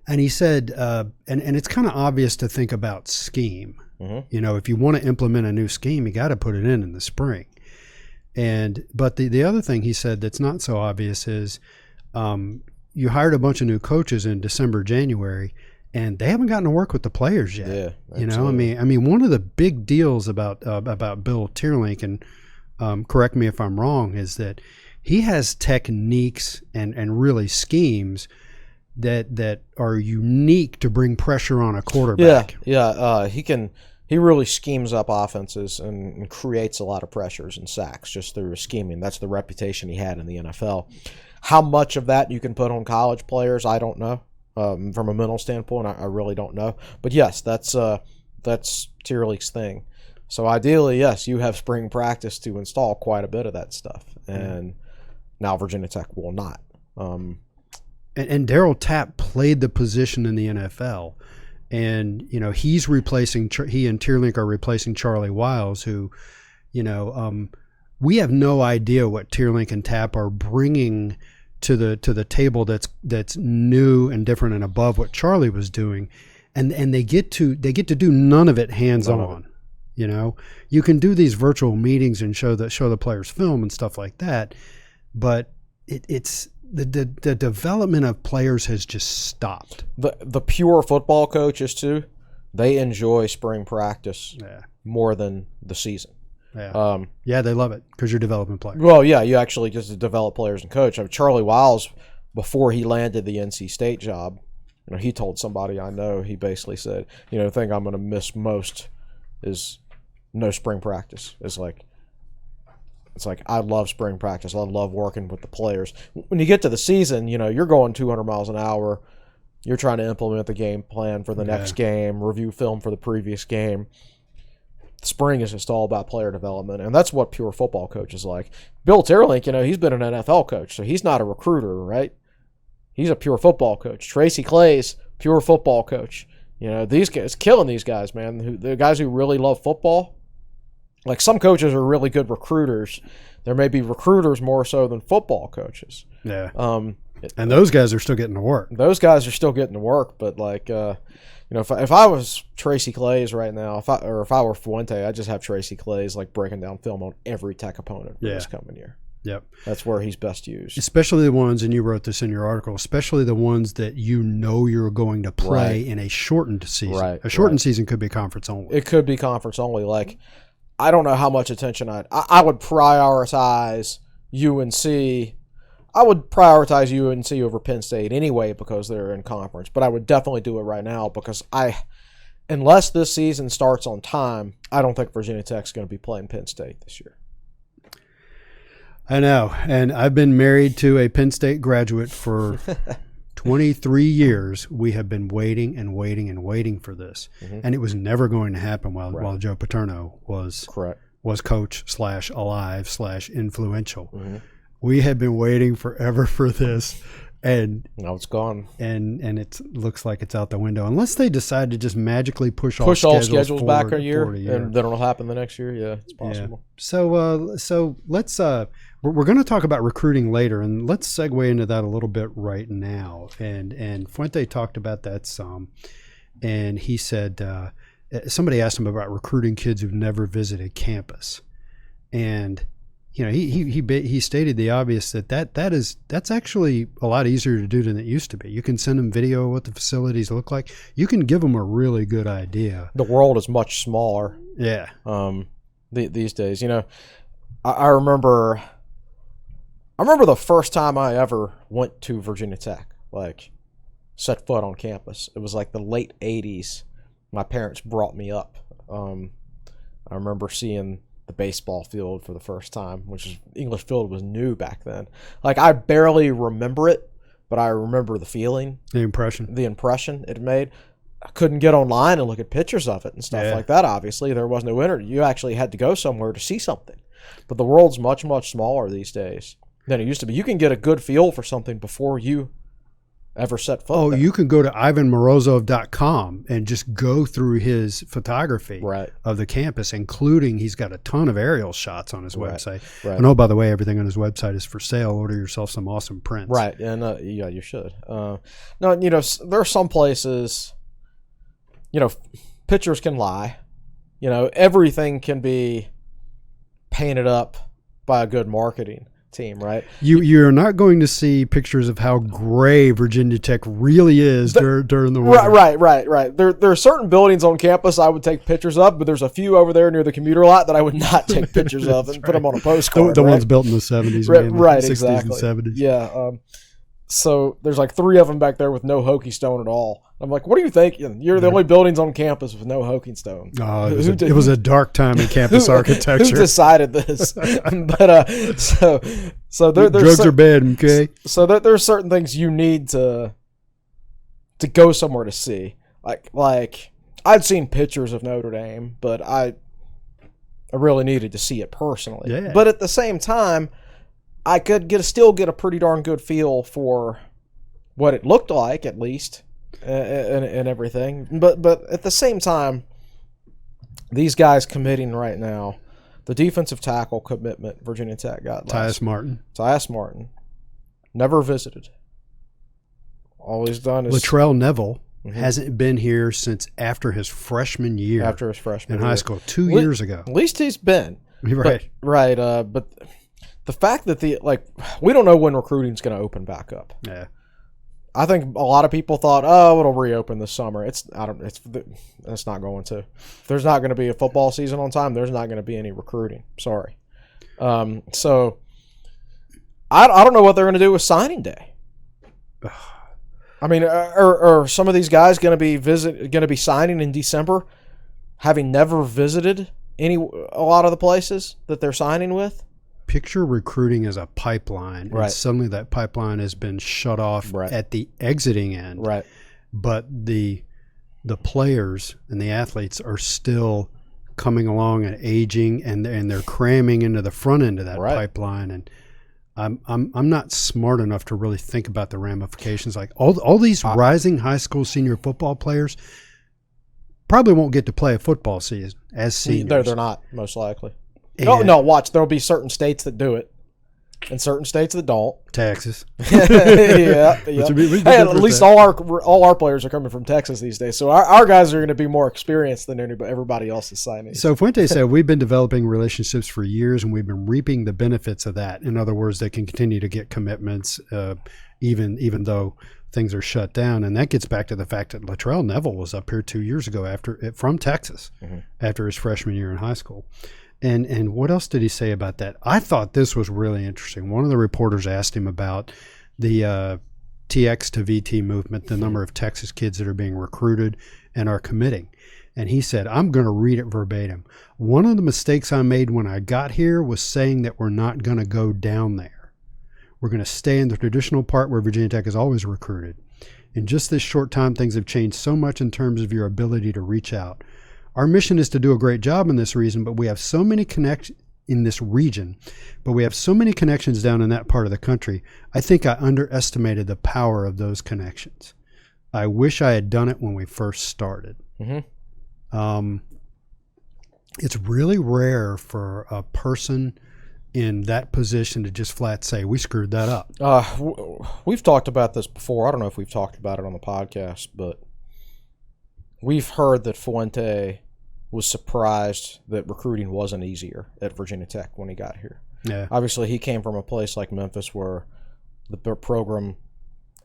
And he said, and it's kind of obvious to think about scheme. You know, if you want to implement a new scheme, you got to put it in the spring. But the other thing he said that's not so obvious is you hired a bunch of new coaches in December, January, and they haven't gotten to work with the players yet. Yeah, you know, I mean, one of the big deals about Bill Tierlink, and correct me if I'm wrong, is that he has techniques and really schemes that are unique to bring pressure on a quarterback. He really schemes up offenses and creates a lot of pressures and sacks just through his scheming. That's the reputation he had in the NFL. How much of that you can put on college players, I don't know. From a mental standpoint, I really don't know. But yes, that's Tierlink's thing. So ideally, yes, you have spring practice to install quite a bit of that stuff. And now Virginia Tech will not. And Darryl Tapp played the position in the NFL. And, you know, he and Tierlink are replacing Charlie Wiles, who, you know, we have no idea what Tierlink and Tapp are bringing to the table that's new and different and above what Charlie was doing. And they get to do none of it hands-on. You know, you can do these virtual meetings and show the players film and stuff like that, but it's the development of players has just stopped. The pure football coaches too, they enjoy spring practice more than the season. Yeah, they love it because you're developing players. Well, yeah, you actually just develop players and coach. I mean, Charlie Wiles, before he landed the NC State job, you know, he told somebody I know, he basically said, you know, the thing I'm going to miss most is no spring practice. It's like I love spring practice. I love working with the players. When you get to the season, you know, you're going 200 miles an hour. You're trying to implement the game plan for the next game, review film for the previous game. Spring is just all about player development, and that's what pure football coach is like. Bill Tierlink, you know, he's been an NFL coach, so he's not a recruiter, right? He's a pure football coach. Tracy Clay's pure football coach. You know, these guys, killing these guys, man. The guys who really love football. Like, some coaches are really good recruiters. There may be recruiters more so than football coaches. Yeah. And those guys are still getting to work. Those guys are still getting to work, but like, you know, if I was Tracy Claeys right now, if I were Fuente, I'd just have Tracy Claeys like breaking down film on every Tech opponent for this coming year. Yep. That's where he's best used. Especially the ones, and you wrote this in your article, especially the ones that you know you're going to play in a shortened season. Right. A shortened season could be conference only. It could be conference only. Like, I don't know how much attention I would prioritize UNC. I would prioritize UNC over Penn State anyway because they're in conference, but I would definitely do it right now because unless this season starts on time, I don't think Virginia Tech's going to be playing Penn State this year. I know, and I've been married to a Penn State graduate for 23 years. We have been waiting and waiting and waiting for this, and it was never going to happen while Joe Paterno was coach / alive / influential. We had been waiting forever for this, and now it's gone. And it looks like it's out the window, unless they decide to just magically push all schedules back a year, and then it'll happen the next year. Yeah, it's possible. Yeah. So let's we're going to talk about recruiting later, and let's segue into that a little bit right now. And Fuente talked about that some, and he said somebody asked him about recruiting kids who've never visited campus, and he stated the obvious that's actually a lot easier to do than it used to be. You can send them video of what the facilities look like. You can give them a really good idea. The world is much smaller. Yeah. These days, I remember the first time I ever went to Virginia Tech, like set foot on campus. It was like the late 80s. My parents brought me up. I remember seeing the baseball field for the first time, which is English field was new back then. Like I barely remember it, but I remember the feeling, the impression it made. I couldn't get online and look at pictures of it and stuff like that. Obviously, there was no internet. You actually had to go somewhere to see something. But the world's much, much smaller these days than it used to be. You can get a good feel for something before you ever set foot there. You can go to ivanmorozov.com and just go through his photography of the campus, including he's got a ton of aerial shots on his website. Right. And by the way, everything on his website is for sale. Order yourself some awesome prints. Right, and you should. No, there are some places, pictures can lie. Everything can be painted up by a good marketing team, right? You're not going to see pictures of how gray Virginia Tech really is during the winter. Right. There are certain buildings on campus I would take pictures of, but there's a few over there near the commuter lot that I would not take pictures of and put them on a postcard. The ones built in the 70s, right, 60s exactly. and 70s. Yeah. So there's like 3 of them back there with no Hokie stone at all. I'm like, what are you thinking? You're the only buildings on campus with no Hokie stone. Oh, it was a dark time in campus architecture. Who decided this? But so there's drugs are bad, okay? So there's certain things you need to go somewhere to see. Like I'd seen pictures of Notre Dame, but I really needed to see it personally. Yeah. But at the same time, I could still get a pretty darn good feel for what it looked like, at least, and everything. But at the same time, these guys committing right now, the defensive tackle commitment Virginia Tech got Tyus Martin. Never visited. Always done is Luttrell Neville hasn't been here since after his freshman year. In high school, 2 years ago. At least he's been. Right. But the fact that we don't know when recruiting's going to open back up. Yeah. I think a lot of people thought, it'll reopen this summer. It's not going to. If there's not going to be a football season on time, there's not going to be any recruiting. Sorry. So I don't know what they're going to do with signing day. I mean, are some of these guys going to be signing in December, having never visited a lot of the places that they're signing with? Picture recruiting as a pipeline, and suddenly that pipeline has been shut off at the exiting end. Right. But the players and the athletes are still coming along and aging, and they're cramming into the front end of that pipeline. And I'm not smart enough to really think about the ramifications. Like all these rising high school senior football players probably won't get to play a football season as seniors. They're not, most likely. No, watch. There'll be certain states that do it and certain states that don't. Texas. Yeah. Hey, at least all our players are coming from Texas these days, so our guys are going to be more experienced than everybody else's signees. So Fuente said, we've been developing relationships for years, and we've been reaping the benefits of that. In other words, they can continue to get commitments even though things are shut down. And that gets back to the fact that Luttrell Neville was up here 2 years ago from Texas after his freshman year in high school. And what else did he say about that? I thought this was really interesting. One of the reporters asked him about the TX to VT movement, the number of Texas kids that are being recruited and are committing. And he said, I'm going to read it verbatim. One of the mistakes I made when I got here was saying that we're not going to go down there. We're going to stay in the traditional part where Virginia Tech has always recruited. In just this short time, things have changed so much in terms of your ability to reach out. Our mission is to do a great job in this region, but we have so many connections down in that part of the country. I think I underestimated the power of those connections. I wish I had done it when we first started. It's really rare for a person in that position to just flat say, we screwed that up. We've talked about this before. I don't know if we've talked about it on the podcast, but we've heard that Fuente was surprised that recruiting wasn't easier at Virginia Tech when he got here. Yeah. Obviously, he came from a place like Memphis where the program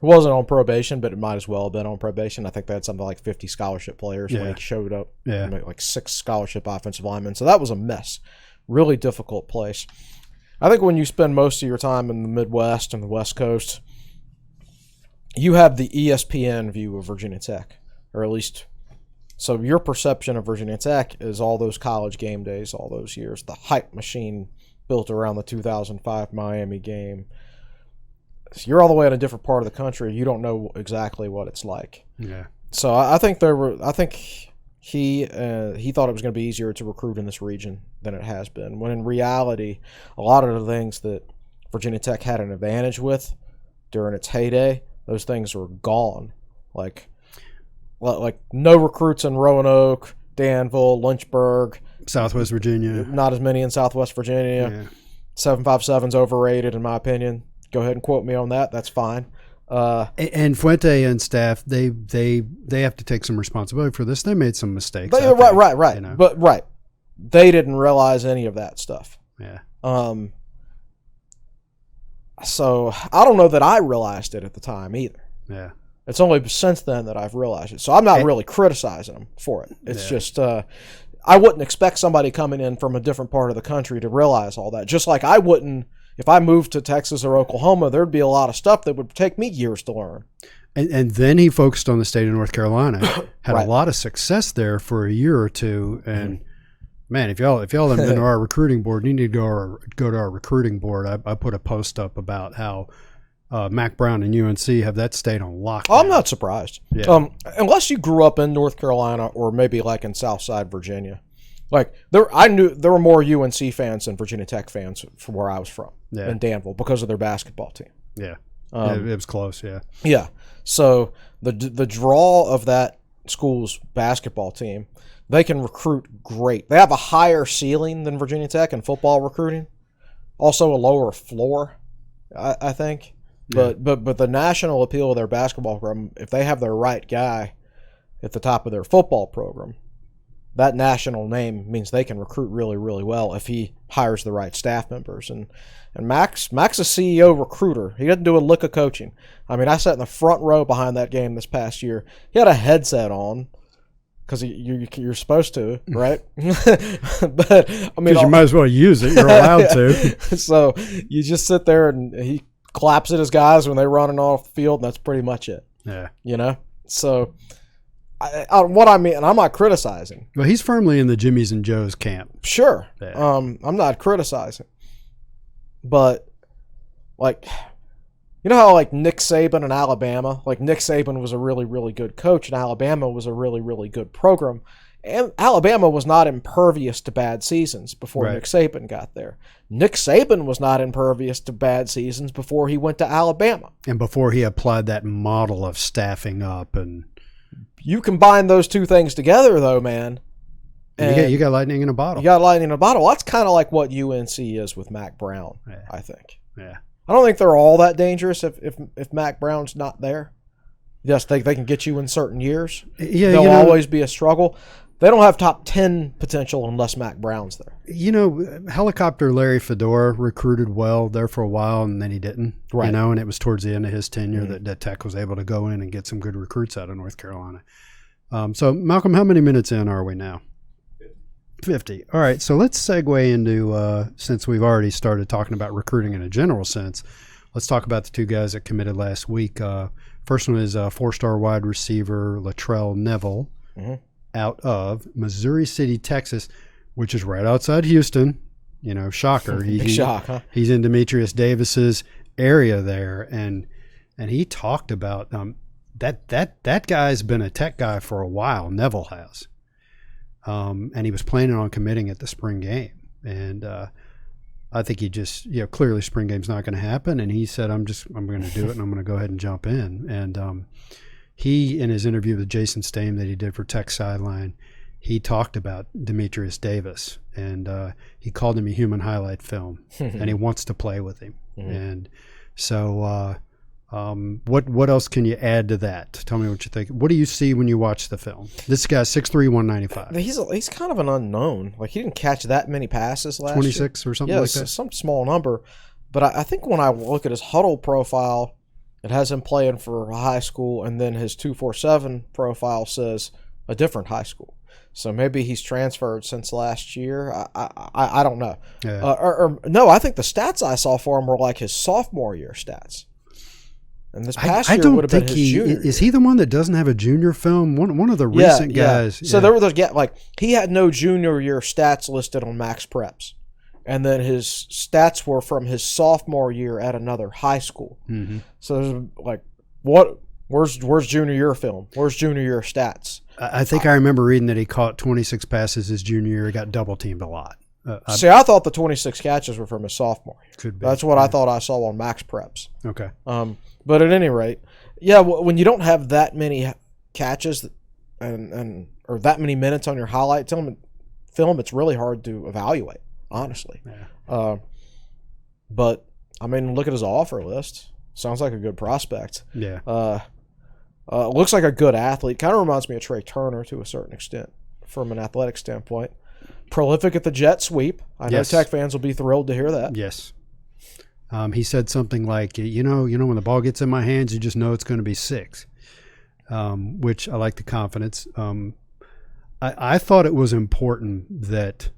wasn't on probation, but it might as well have been on probation. I think they had something like 50 scholarship players when he showed up. Yeah. Like 6 scholarship offensive linemen. So that was a mess. Really difficult place. I think when you spend most of your time in the Midwest and the West Coast, you have the ESPN view of Virginia Tech, or at least, so your perception of Virginia Tech is all those college game days, all those years, the hype machine built around the 2005 Miami game. So you're all the way in a different part of the country. You don't know exactly what it's like. Yeah. So I think he thought it was going to be easier to recruit in this region than it has been. When in reality, a lot of the things that Virginia Tech had an advantage with during its heyday, those things were gone. Like no recruits in Roanoke, Danville, Lynchburg, Southwest Virginia. Not as many in Southwest Virginia. Yeah. 757's overrated in my opinion. Go ahead and quote me on that. That's fine. And Fuente and staff, they have to take some responsibility for this. They made some mistakes. But, right. You know? But they didn't realize any of that stuff. Yeah. So I don't know that I realized it at the time either. Yeah. It's only since then that I've realized it. So I'm not really criticizing them for it. It's just I wouldn't expect somebody coming in from a different part of the country to realize all that. Just like I wouldn't. If I moved to Texas or Oklahoma, there'd be a lot of stuff that would take me years to learn. And then he focused on the state of North Carolina, had a lot of success there for a year or two. And man, if y'all haven't been to our recruiting board, you need to go to our recruiting board. I put a post up about how Mac Brown and UNC have that state on lockdown. I'm not surprised. Yeah. Unless you grew up in North Carolina or maybe like in Southside Virginia. Like I knew there were more UNC fans than Virginia Tech fans from where I was from in Danville because of their basketball team. Yeah, it was close. Yeah, yeah. So the draw of that school's basketball team, they can recruit great. They have a higher ceiling than Virginia Tech in football recruiting, also a lower floor, I think. Yeah. But the national appeal of their basketball program, if they have their right guy at the top of their football program, that national name means they can recruit really, really well if he hires the right staff members. And Mac's a CEO recruiter. He doesn't do a lick of coaching. I mean, I sat in the front row behind that game this past year. He had a headset on because you're supposed to, right? But I mean, you might as well use it. You're allowed to. So you just sit there and he claps at his guys when they're running off the field, and that's pretty much it. Yeah. You know? So what I mean, and I'm not criticizing. Well, he's firmly in the Jimmy's and Joe's camp. Sure. Yeah. I'm not criticizing. But, like, you know how, like, Nick Saban in Alabama, like, Nick Saban was a really, really good coach, and Alabama was a really, really good program. And Alabama was not impervious to bad seasons before Nick Saban got there. Nick Saban was not impervious to bad seasons before he went to Alabama. And before he applied that model of staffing up. And you combine those two things together, though, man. And you got lightning in a bottle. You got lightning in a bottle. That's kind of like what UNC is with Mac Brown, I think. Yeah. I don't think they're all that dangerous if Mac Brown's not there. Yes, they can get you in certain years. Yeah, There'll always be a struggle. They don't have top 10 potential unless Mac Brown's there. You know, helicopter Larry Fedora recruited well there for a while, and then he didn't. Right. You know, and it was towards the end of his tenure that Tech was able to go in and get some good recruits out of North Carolina. So, Malcolm, how many minutes in are we now? 50. All right, so let's segue into, since we've already started talking about recruiting in a general sense, let's talk about the two guys that committed last week. First one is 4-star wide receiver Luttrell Neville. Out of Missouri City, Texas, which is right outside Houston. You know, shocker. Big shock, huh? He's in Demetrius Davis's area there, and he talked about that guy's been a Tech guy for a while. Neville has, and he was planning on committing at the spring game, and I think he just clearly spring game's not going to happen, and he said I'm going to do it, and I'm going to go ahead and jump in, and he, in his interview with Jason Stame that he did for Tech Sideline, he talked about Demetrius Davis, and he called him a human highlight film, and he wants to play with him. And so What else can you add to that? Tell me what you think. What do you see when you watch the film? This guy's 6'3", 195. He's kind of an unknown. Like, he didn't catch that many passes last 26 year. or something like that? Some small number. But I think when I look at his huddle profile, it has him playing for a high school, and then his 247 profile says a different high school. So maybe he's transferred since last year. I don't know. Yeah. Or no, I think the stats I saw for him were like his sophomore year stats. And this past year would have been his junior. Is he the one that doesn't have a junior film? One of the recent guys. So there were those he had no junior year stats listed on Max Preps. And then his stats were from his sophomore year at another high school. Mm-hmm. So there's like, where's junior year film? Where's junior year stats? I think I remember reading that he caught 26 passes his junior year. He got double teamed a lot. I thought the 26 catches were from his sophomore year. Could be. That's what I thought I saw on Max Preps. Okay. But at any rate, when you don't have that many catches and or that many minutes on your highlight film, it's really hard to evaluate, honestly. Yeah. But I mean, look at his offer list. Sounds like a good prospect. Yeah. Looks like a good athlete. Kind of reminds me of Trey Turner to a certain extent from an athletic standpoint. Prolific at the jet sweep. I know Tech fans will be thrilled to hear that. Yes. He said something like, you know, when the ball gets in my hands, you just know it's going to be 6, which I like the confidence. I thought it was important that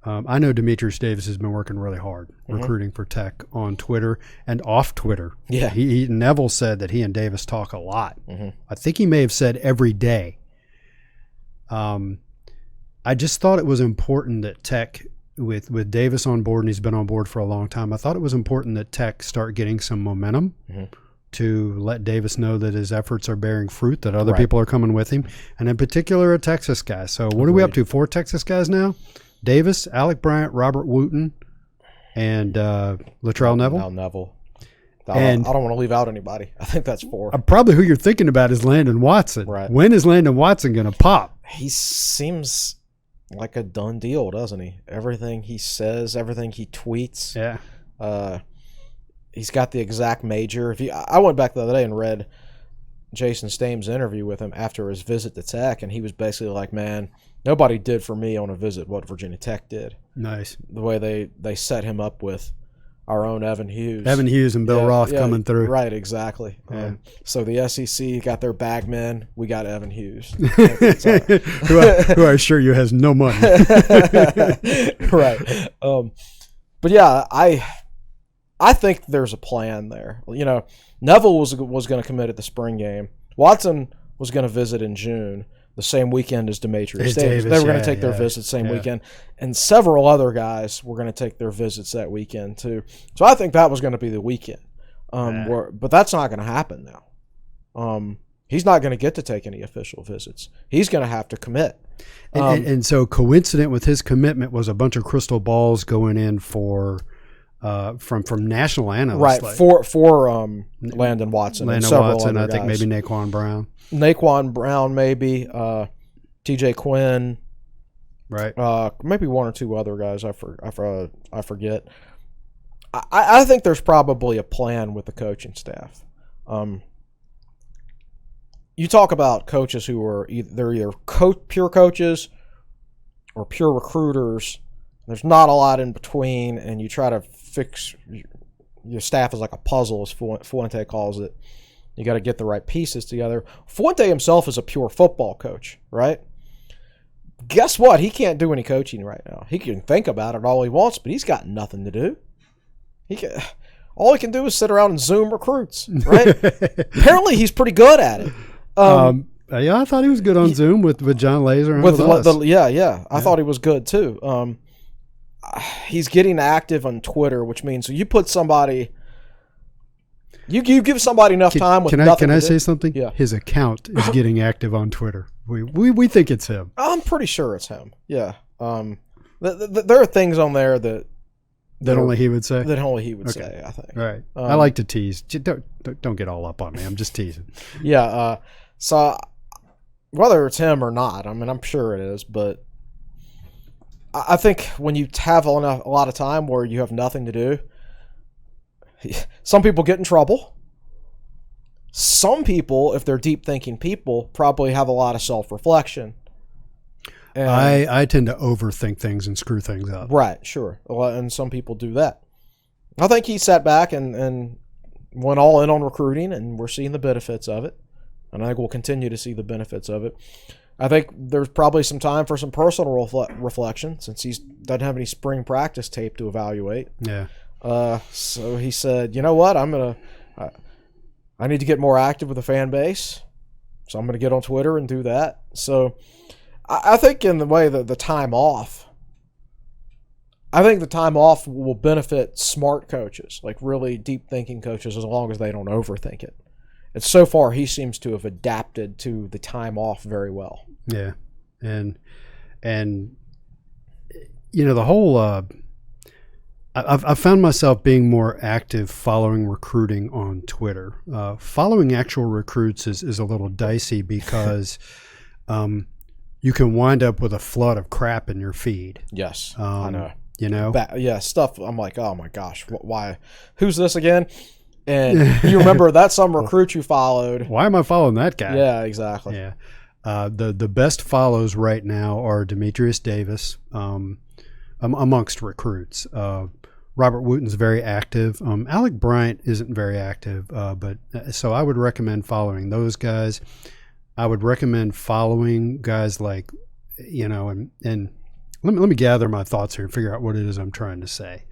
I know Demetrius Davis has been working really hard recruiting for Tech on Twitter and off Twitter. Yeah. Neville said that he and Davis talk a lot. Mm-hmm. I think he may have said every day. I just thought it was important that Tech, with Davis on board, and he's been on board for a long time, I thought it was important that Tech start getting some momentum to let Davis know that his efforts are bearing fruit, that other people are coming with him, and in particular a Texas guy. So what are we up to? 4 Texas guys now? Davis, Alec Bryant, Robert Wooten, and Luttrell Neville. I don't want to leave out anybody. I think that's 4. Probably who you're thinking about is Landon Watson. Right. When is Landon Watson going to pop? He seems like a done deal, doesn't he? Everything he says, everything he tweets. Yeah. He's got the exact major. I went back the other day and read Jason Stame's interview with him after his visit to Tech, and he was basically like, man, nobody did for me on a visit what Virginia Tech did. Nice. The way they set him up with our own Evan Hughes. Evan Hughes and Bill Roth coming through. Right, exactly. Yeah. So the SEC got their bagmen. We got Evan Hughes. who I assure you has no money. Right. But yeah, I think there's a plan there. You know, Neville was going to commit at the spring game. Watson was going to visit in June, the same weekend as Demetrius Davis. They were going to take their visits same weekend. And several other guys were going to take their visits that weekend too. So I think that was going to be the weekend. But that's not going to happen now. He's not going to get to take any official visits. He's going to have to commit. And so coincident with his commitment was a bunch of crystal balls going in for from national analysts. Right, for Landon Watson. Landon Watson, I think maybe Naquan Brown. Naquan Brown, maybe TJ Quinn, right? Maybe 1 or 2 other guys. I forget. I think there's probably a plan with the coaching staff. You talk about coaches who are either pure coaches or pure recruiters. There's not a lot in between, and you try to fix your staff is like a puzzle, as Fuente calls it. You got to get the right pieces together. Fuente himself is a pure football coach, right? Guess what? He can't do any coaching right now. He can think about it all he wants, but he's got nothing to do. All he can do is sit around and Zoom recruits, right? Apparently, he's pretty good at it. Yeah, I thought he was good on Zoom with John Laser. And I thought he was good too. He's getting active on Twitter, which means you put somebody. You give somebody enough time with nothing. Can I say something? Yeah. His account is getting active on Twitter. We think it's him. I'm pretty sure it's him. Yeah. There are things on there that only he would say. That only he would say. I think. Right. I like to tease. Don't get all up on me. I'm just teasing. Yeah. So whether it's him or not, I mean, I'm sure it is, but I think when you have a lot of time where you have nothing to do, some people get in trouble, some people, if they're deep thinking people, probably have a lot of self-reflection. And, I tend to overthink things and screw things up. Right, sure. And some people do that. I think he sat back and went all in on recruiting, and we're seeing the benefits of it. And I think we'll continue to see the benefits of it. I think there's probably some time for some personal reflection since he doesn't have any spring practice tape to evaluate. Yeah. So he said, you know what, I need to get more active with the fan base, so I'm going to get on Twitter and do that. So I think in the way that the time off, I think the time off will benefit smart coaches, like really deep thinking coaches, as long as they don't overthink it. And so far, he seems to have adapted to the time off very well. Yeah, and the whole I've found myself being more active following recruiting on Twitter. Following actual recruits is a little dicey because you can wind up with a flood of crap in your feed. Yes, I know. Stuff. I'm like, oh my gosh, why? Who's this again? And you remember that's some recruit you followed. Why am I following that guy? Yeah, exactly. Yeah. The best follows right now are Demetrius Davis amongst recruits. Robert Wooten's very active. Alec Bryant isn't very active, but so I would recommend following those guys. I would recommend following guys like, and let me gather my thoughts here and figure out what it is I'm trying to say.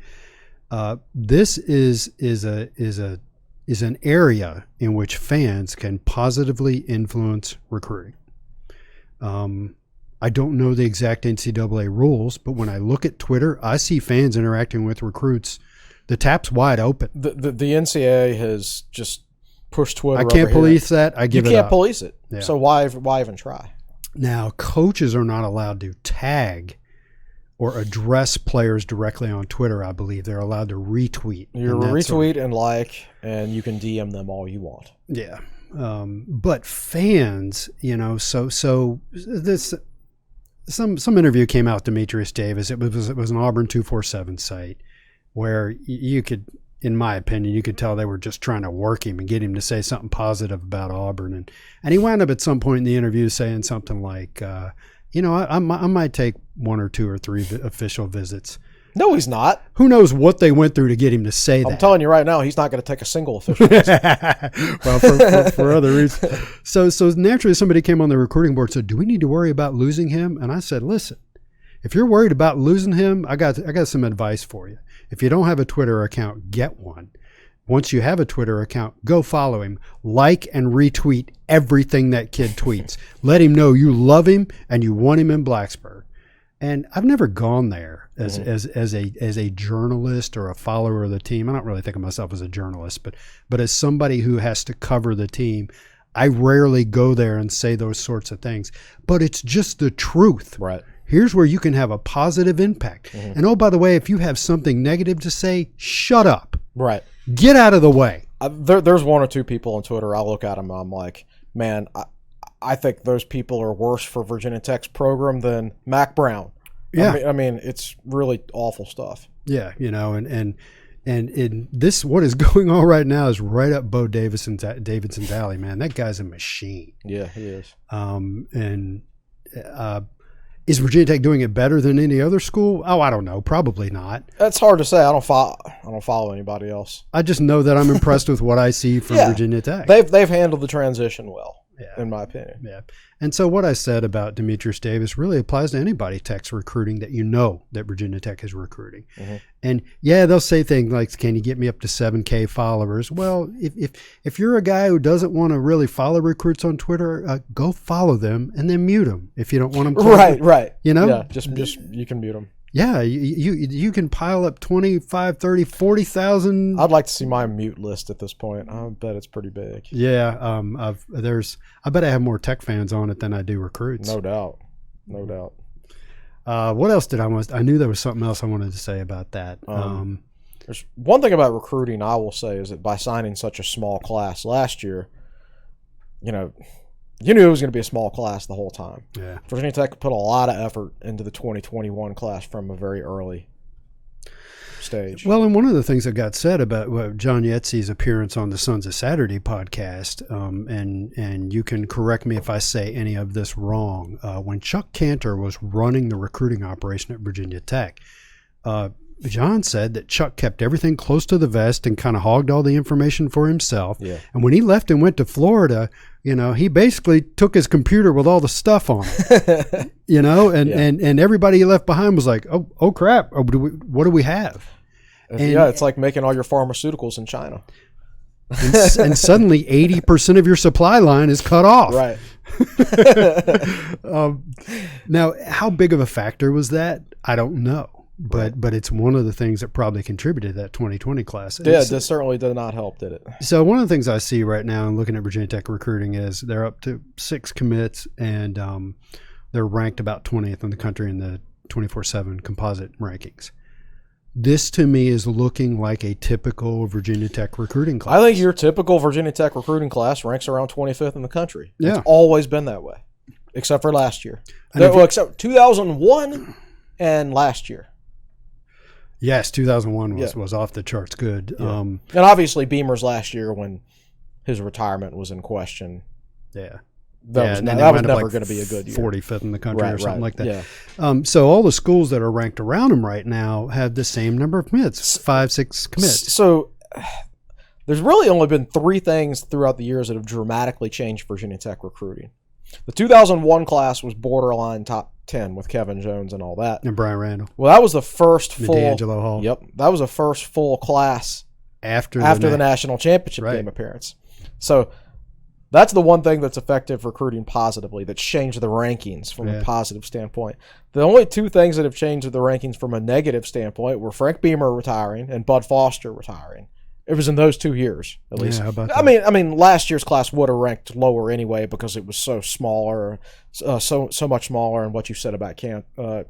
This is an area in which fans can positively influence recruiting. I don't know the exact NCAA rules, but when I look at Twitter, I see fans interacting with recruits. The tap's wide open. The NCAA has just pushed Twitter. I can't police that. I give it up. You can't police it. Yeah. So why even try? Now, coaches are not allowed to tag or address players directly on Twitter, I believe. They're allowed to retweet. You retweet and like, and you can DM them all you want. Yeah. But fans, so this some interview came out with Demetrius Davis. It was an Auburn 247 site where you could, in my opinion, you could tell they were just trying to work him and get him to say something positive about Auburn. And he wound up at some point in the interview saying something like, I might take 1 or 2 or 3 official visits. No, he's not. Who knows what they went through to get him to say that? I'm telling you right now, he's not going to take a single official visit. Well, for other reasons. So naturally, somebody came on the recruiting board and said, "Do we need to worry about losing him?" And I said, "Listen, if you're worried about losing him, I got some advice for you. If you don't have a Twitter account, get one. Once you have a Twitter account, go follow him. Like and retweet everything that kid tweets. Let him know you love him and you want him in Blacksburg." And I've never gone there as a journalist or a follower of the team. I don't really think of myself as a journalist, but as somebody who has to cover the team, I rarely go there and say those sorts of things. But it's just the truth. Right. Here's where you can have a positive impact. Mm-hmm. And oh, by the way, if you have something negative to say, shut up. Right. Get out of the way. There's 1 or 2 people on Twitter. I look at them and I'm like, man, I think those people are worse for Virginia Tech's program than Mac Brown. Yeah. I mean, it's really awful stuff. Yeah, and in this, what is going on right now is right up Bo Davidson's alley, man. That guy's a machine. Yeah, he is. Is Virginia Tech doing it better than any other school? Oh, I don't know. Probably not. That's hard to say. I don't follow anybody else. I just know that I'm impressed with what I see from Virginia Tech. They've handled the transition well. Yeah. In my opinion. Yeah. And so what I said about Demetrius Davis really applies to anybody Tech's recruiting that that Virginia Tech is recruiting. Mm-hmm. And they'll say things like, "Can you get me up to 7K followers?" Well, if you're a guy who doesn't want to really follow recruits on Twitter, go follow them and then mute them if you don't want them. Right. Yeah, just you can mute them. Yeah, you can pile up 25, 30, 40,000. I'd like to see my mute list at this point. I bet it's pretty big. Yeah, I bet I have more Tech fans on it than I do recruits. No doubt. What else did I knew there was something else I wanted to say about that. There's one thing about recruiting I will say is that by signing such a small class last year, you knew it was going to be a small class the whole time. Yeah. Virginia Tech put a lot of effort into the 2021 class from a very early stage. Well, and one of the things that got said about John Yetsy's appearance on the Sons of Saturday podcast, and you can correct me if I say any of this wrong, when Chuck Cantor was running the recruiting operation at Virginia Tech, John said that Chuck kept everything close to the vest and kind of hogged all the information for himself. Yeah. And when he left and went to Florida, he basically took his computer with all the stuff on it, and everybody he left behind was like, oh crap, what do we have? It's like making all your pharmaceuticals in China. And suddenly 80% of your supply line is cut off. Right. Now, how big of a factor was that? I don't know. But it's one of the things that probably contributed to that 2020 class. Yeah, that certainly did not help, did it? So one of the things I see right now in looking at Virginia Tech recruiting is they're up to 6 commits, and they're ranked about 20th in the country in the 24/7 composite rankings. This, to me, is looking like a typical Virginia Tech recruiting class. I think your typical Virginia Tech recruiting class ranks around 25th in the country. Yeah. It's always been that way, except for last year. Except 2001 and last year. Yes, 2001 was off the charts good. Yeah. And obviously Beamer's last year when his retirement was in question. Yeah. That was never going to be a good year. 45th in the country or something like that. Yeah. So all the schools that are ranked around him right now have the same number of commits, 5-6 commits. So there's really only been 3 things throughout the years that have dramatically changed Virginia Tech recruiting. The 2001 class was borderline top 10 with Kevin Jones and all that. And Brian Randall. Well, that was the first full D'Angelo Hall. Yep. That was the first full class after the national championship game appearance. So that's the one thing that's affected recruiting positively, that's changed the rankings from a positive standpoint. The only 2 things that have changed the rankings from a negative standpoint were Frank Beamer retiring and Bud Foster retiring. It was in those 2 years, at least. Yeah, how about I mean, last year's class would have ranked lower anyway because it was so smaller, so much smaller. And what you said about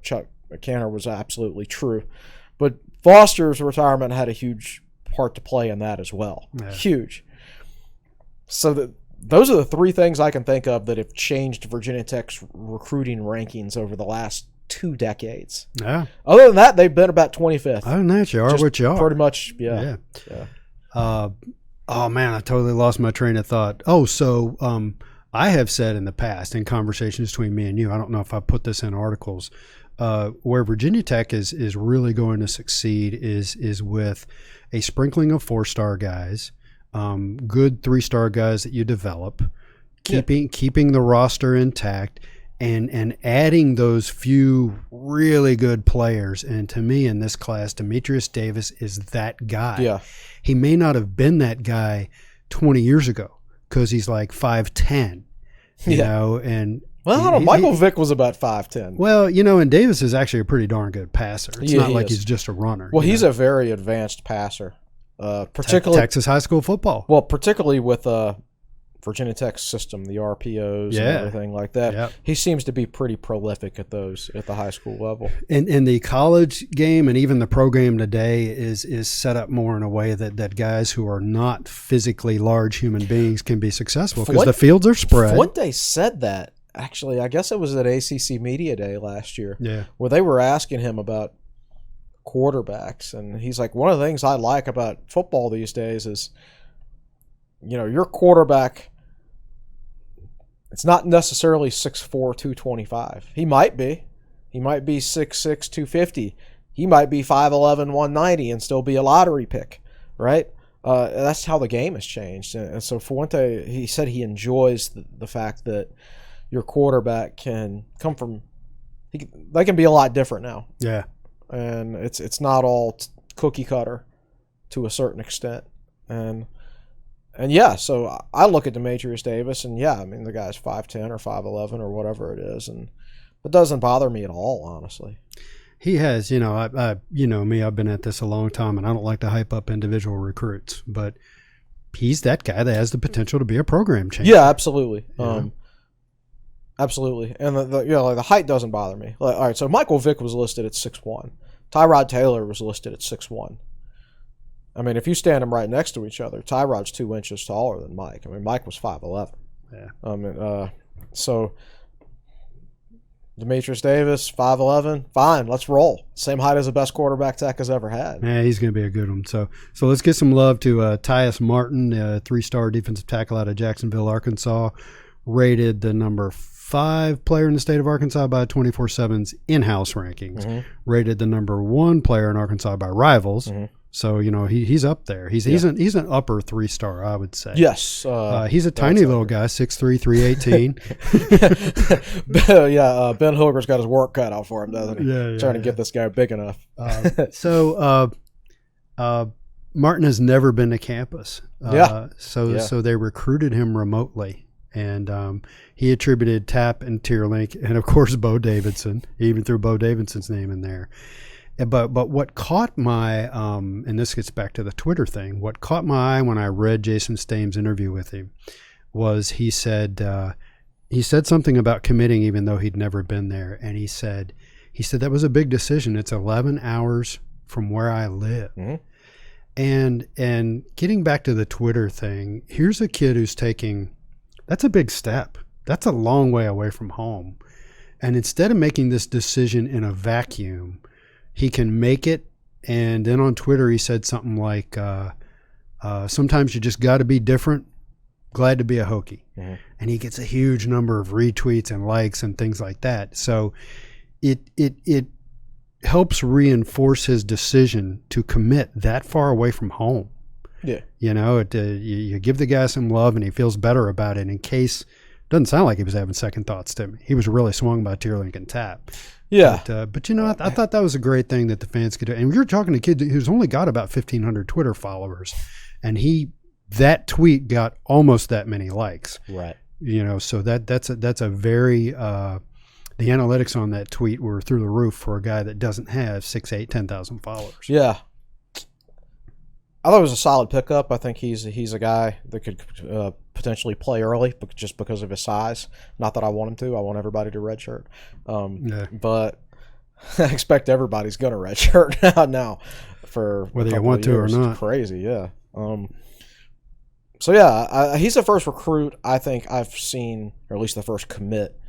Chuck Cantor was absolutely true. But Foster's retirement had a huge part to play in that as well. Yeah. Huge. So those are the 3 things I can think of that have changed Virginia Tech's recruiting rankings over the last 2 decades. Yeah. Other than that, they've been about 25th. Other than that, you are what you are. Pretty much, yeah. Oh man, I totally lost my train of thought. I have said in the past in conversations between me and you, I don't know if I put this in articles, where Virginia Tech is really going to succeed is with a sprinkling of 4-star guys, good 3-star guys that you develop, keeping the roster intact, and adding those few really good players. And to me, in this class, Demetrius Davis is that guy. Yeah. He may not have been that guy 20 years ago because he's like 5'10", you know, and well, I don't know. Michael Vick was about 5'10". Well, and Davis is actually a pretty darn good passer. It's not like he's just a runner. Well, he's a very advanced passer, particularly Texas high school football. Well, particularly with Virginia Tech's system, the RPOs and everything like that. Yep. He seems to be pretty prolific at those at the high school level. In the college game and even the program today is set up more in a way that guys who are not physically large human beings can be successful because the fields are spread. Fuente said that, actually. I guess it was at ACC Media Day last year, where they were asking him about quarterbacks. And he's like, one of the things I like about football these days is, your quarterback – it's not necessarily 6'4", 225. He might be. He might be 6'6", 250. He might be 5'11", 190 and still be a lottery pick, right? That's how the game has changed. And so Fuente, he said he enjoys the fact that your quarterback can come from – they can be a lot different now. Yeah. And it's not all cookie cutter to a certain extent. And yeah, so I look at Demetrius Davis, and the guy's 5'10" or 5'11" or whatever it is, and it doesn't bother me at all, honestly. He has, I me, I've been at this a long time, and I don't like to hype up individual recruits, but he's that guy that has the potential to be a program changer. Yeah, absolutely. Absolutely. And the height doesn't bother me. All right, so Michael Vick was listed at 6'1". Tyrod Taylor was listed at 6'1". I mean, if you stand them right next to each other, Tyrod's 2 inches taller than Mike. I mean, Mike was 5'11". Yeah. So Demetrius Davis, 5'11", fine, let's roll. Same height as the best quarterback Tech has ever had. Yeah, he's going to be a good one. So let's get some love to Tyus Martin, a 3-star defensive tackle out of Jacksonville, Arkansas, rated the number 5 player in the state of Arkansas by 24/7's in-house rankings, rated the number 1 player in Arkansas by Rivals. So, he's up there. He's an upper 3-star, I would say. Yes. He's a tiny little guy, 6'3", 318. Ben Hooger's got his work cut out for him, doesn't he? Trying to get this guy big enough. Martin has never been to campus. So they recruited him remotely. And he attributed Tap and Tierlink and, of course, Bo Davidson. He even threw Bo Davidson's name in there. But what caught my and this gets back to the Twitter thing. What caught my eye when I read Jason Stame's interview with him was he said something about committing even though he'd never been there, and he said that was a big decision. It's 11 hours from where I live, and getting back to the Twitter thing. Here's a kid who's that's a big step. That's a long way away from home, and instead of making this decision in a vacuum, he can make it. And then on Twitter, he said something like, sometimes you just got to be different. Glad to be a Hokie. And he gets a huge number of retweets and likes and things like that. So it helps reinforce his decision to commit that far away from home. Yeah. You give the guy some love and he feels better about it in case. Doesn't sound like he was having second thoughts to me. He was really swung by Tierlink and Tap. Yeah. But I thought that was a great thing that the fans could do. And we were talking to a kid who's only got about 1,500 Twitter followers. And that tweet got almost that many likes. Right. So that's a very, the analytics on that tweet were through the roof for a guy that doesn't have 6, 8, 10,000 followers. Yeah. I thought it was a solid pickup. I think he's a guy that could potentially play early just because of his size. Not that I want him to. I want everybody to redshirt. But I expect everybody's going to redshirt now for whether you want to or not. It's crazy, yeah. He's the first recruit I think I've seen, or at least the first commit,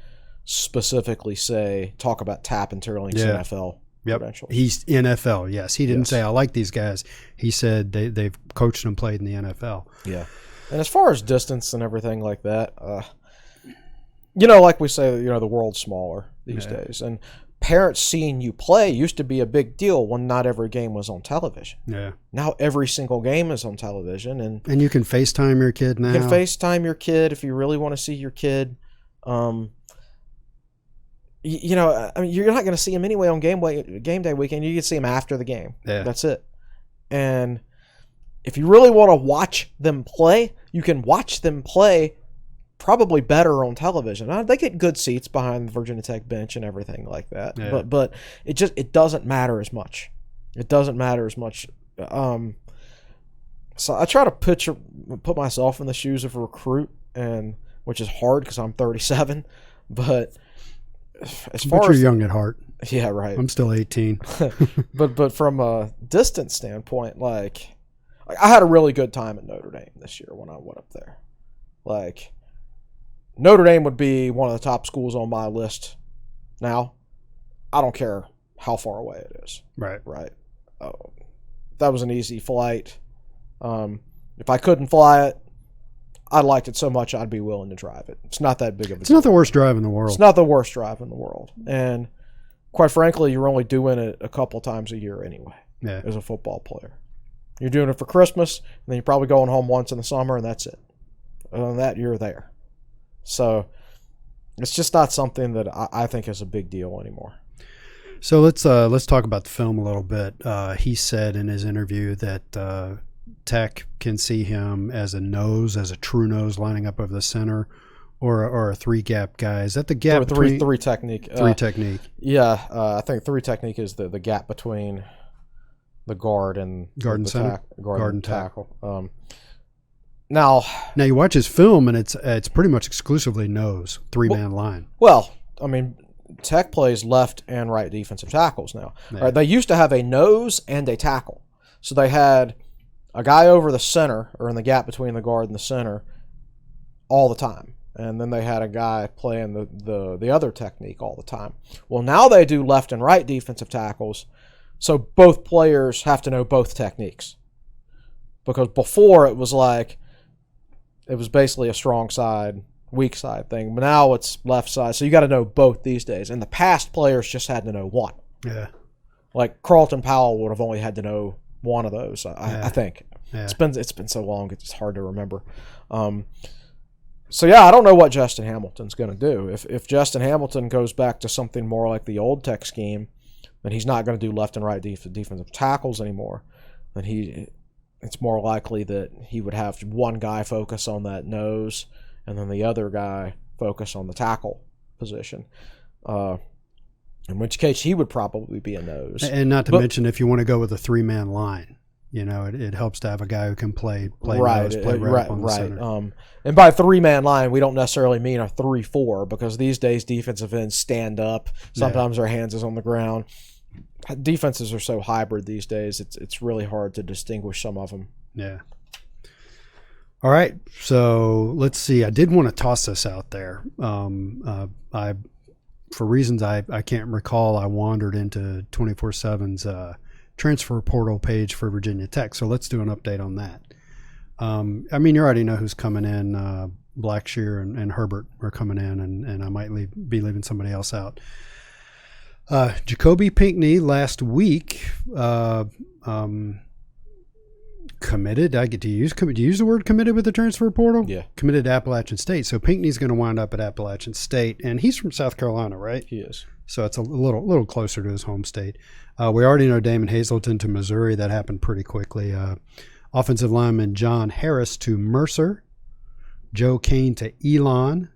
specifically talk about Tap and Tierlink's NFL. Yep. He's NFL, yes. He didn't say, I like these guys. He said they've coached and played in the NFL. Yeah. And as far as distance and everything like that, like we say, the world's smaller these days. And parents seeing you play used to be a big deal when not every game was on television. Yeah. Now every single game is on television. And you can FaceTime your kid now. You can FaceTime your kid if you really want to see your kid. You're not going to see him anyway on game day weekend. You can see him after the game. Yeah. That's it. And if you really want to watch them play, you can watch them play probably better on television. They get good seats behind the Virginia Tech bench and everything like that. Yeah. But it doesn't matter as much. It doesn't matter as much. So I try to put myself in the shoes of a recruit, and which is hard because I'm 37, but. You're young at heart. Yeah, right. I'm still 18. but from a distance standpoint, like I had a really good time at Notre Dame this year when I went up there. Like Notre Dame would be one of the top schools on my list now. I don't care how far away it is. Right. That was an easy flight. If I couldn't fly it, I liked it so much I'd be willing to drive it. It's not that big of a deal. It's not the worst drive in the world. It's not the worst drive in the world. And quite frankly, you're only doing it a couple times a year anyway as a football player. You're doing it for Christmas, and then you're probably going home once in the summer, and that's it. Other than that, you're there. So it's just not something that I think is a big deal anymore. So let's talk about the film a little bit. He said in his interview that Tech can see him as a true nose lining up over the center, or a three gap guy. Is that the gap? Or three technique. Technique. Yeah, I think three technique is the gap between the guard and center. Guard and tackle. Now you watch his film and it's pretty much exclusively nose, three-man line. Well, I mean, Tech plays left and right defensive tackles now. Yeah. Right, they used to have a nose and a tackle, so they had a guy over the center or in the gap between the guard and the center all the time. and then they had a guy playing the other technique all the time. Well, now they do left and right defensive tackles, so both players have to know both techniques. Because before it was basically a strong side, weak side thing, but now it's left side, so you got to know both these days. In the past, players just had to know one. Yeah. Like Carlton Powell would have only had to know one of those, I think. Yeah. It's been so long, it's hard to remember. So, yeah, I don't know what Justin Hamilton's going to do. If Justin Hamilton goes back to something more like the old tech scheme, then he's not going to do left and right defensive tackles anymore. Then it's more likely that he would have one guy focus on that nose and then the other guy focus on the tackle position. In which case he would probably be a nose. And not to mention if you want to go with a three-man line. It helps to have a guy who can play right, nose, play right up on the center. And by three-man line, we don't necessarily mean a 3-4 because these days defensive ends stand up. Sometimes their hands is on the ground. Defenses are so hybrid these days, it's really hard to distinguish some of them. Yeah. All right, so let's see. I did want to toss this out there. For reasons I can't recall, I wandered into 24/7's transfer portal page for Virginia Tech. So let's do an update on that. You already know who's coming in. Blackshear and Herbert are coming in, and I might be leaving somebody else out. Jacoby Pinckney last week committed. I get to use the word committed with the transfer portal? Yeah. Committed to Appalachian State. So Pinckney's going to wind up at Appalachian State, and he's from South Carolina, right? He is. So it's a little closer to his home state. We already know Damon Hazleton to Missouri. That happened pretty quickly. Offensive lineman John Harris to Mercer. Joe Kane to Elon.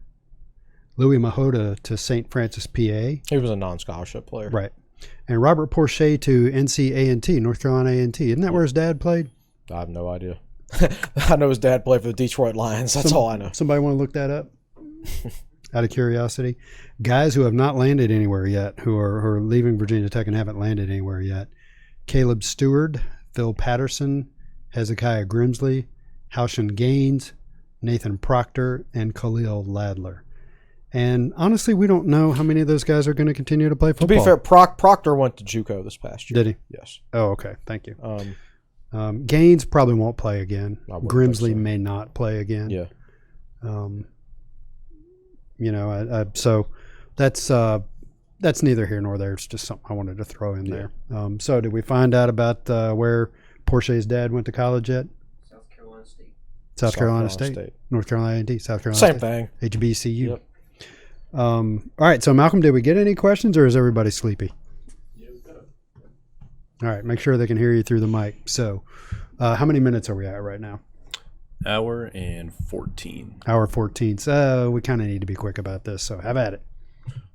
Louis Mahota to St. Francis, PA. He was a non-scholarship player. Right. And Robert Porcher to NC North Carolina A&T. Isn't that where his dad played? I have no idea. I know his dad played for the Detroit Lions. That's all I know. Somebody want to look that up? Out of curiosity. Guys who have not landed anywhere yet, who are leaving Virginia Tech and haven't landed anywhere yet. Caleb Stewart, Phil Patterson, Hezekiah Grimsley, Halshin Gaines, Nathan Proctor, and Khalil Ladler. And honestly, we don't know how many of those guys are going to continue to play football. To be fair, Proctor went to JUCO this past year. Did he? Yes. Oh, okay. Thank you. Gaines probably won't play again. Grimsley may not play again. Yeah. So that's neither here nor there. It's just something I wanted to throw in there. So did we find out about where Porsche's dad went to college yet? South Carolina State. South Carolina State. North Carolina A&T. South Carolina Same State. thing. HBCU. Yep. All right. So Malcolm, did we get any questions or is everybody sleepy? All right, make sure they can hear you through the mic. So, how many minutes are we at right now? Hour and 14. Hour 14. So, we kind of need to be quick about this, so have at it.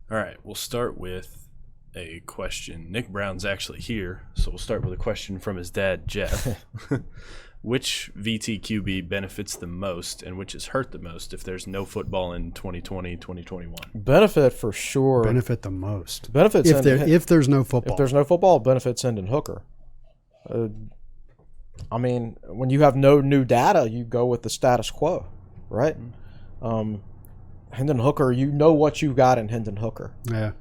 All right, we'll start with a question. Nick Brown's actually here, so we'll start with a question from his dad, Jeff. Which VTQB benefits the most and which is hurt the most if there's no football in 2020, 2021? Benefit for sure. Benefit the most. Benefits if there's no football. If there's no football, benefits Hendon Hooker. When you have no new data, you go with the status quo, right? Hendon Hooker, you know what you got in Hendon Hooker. Yeah.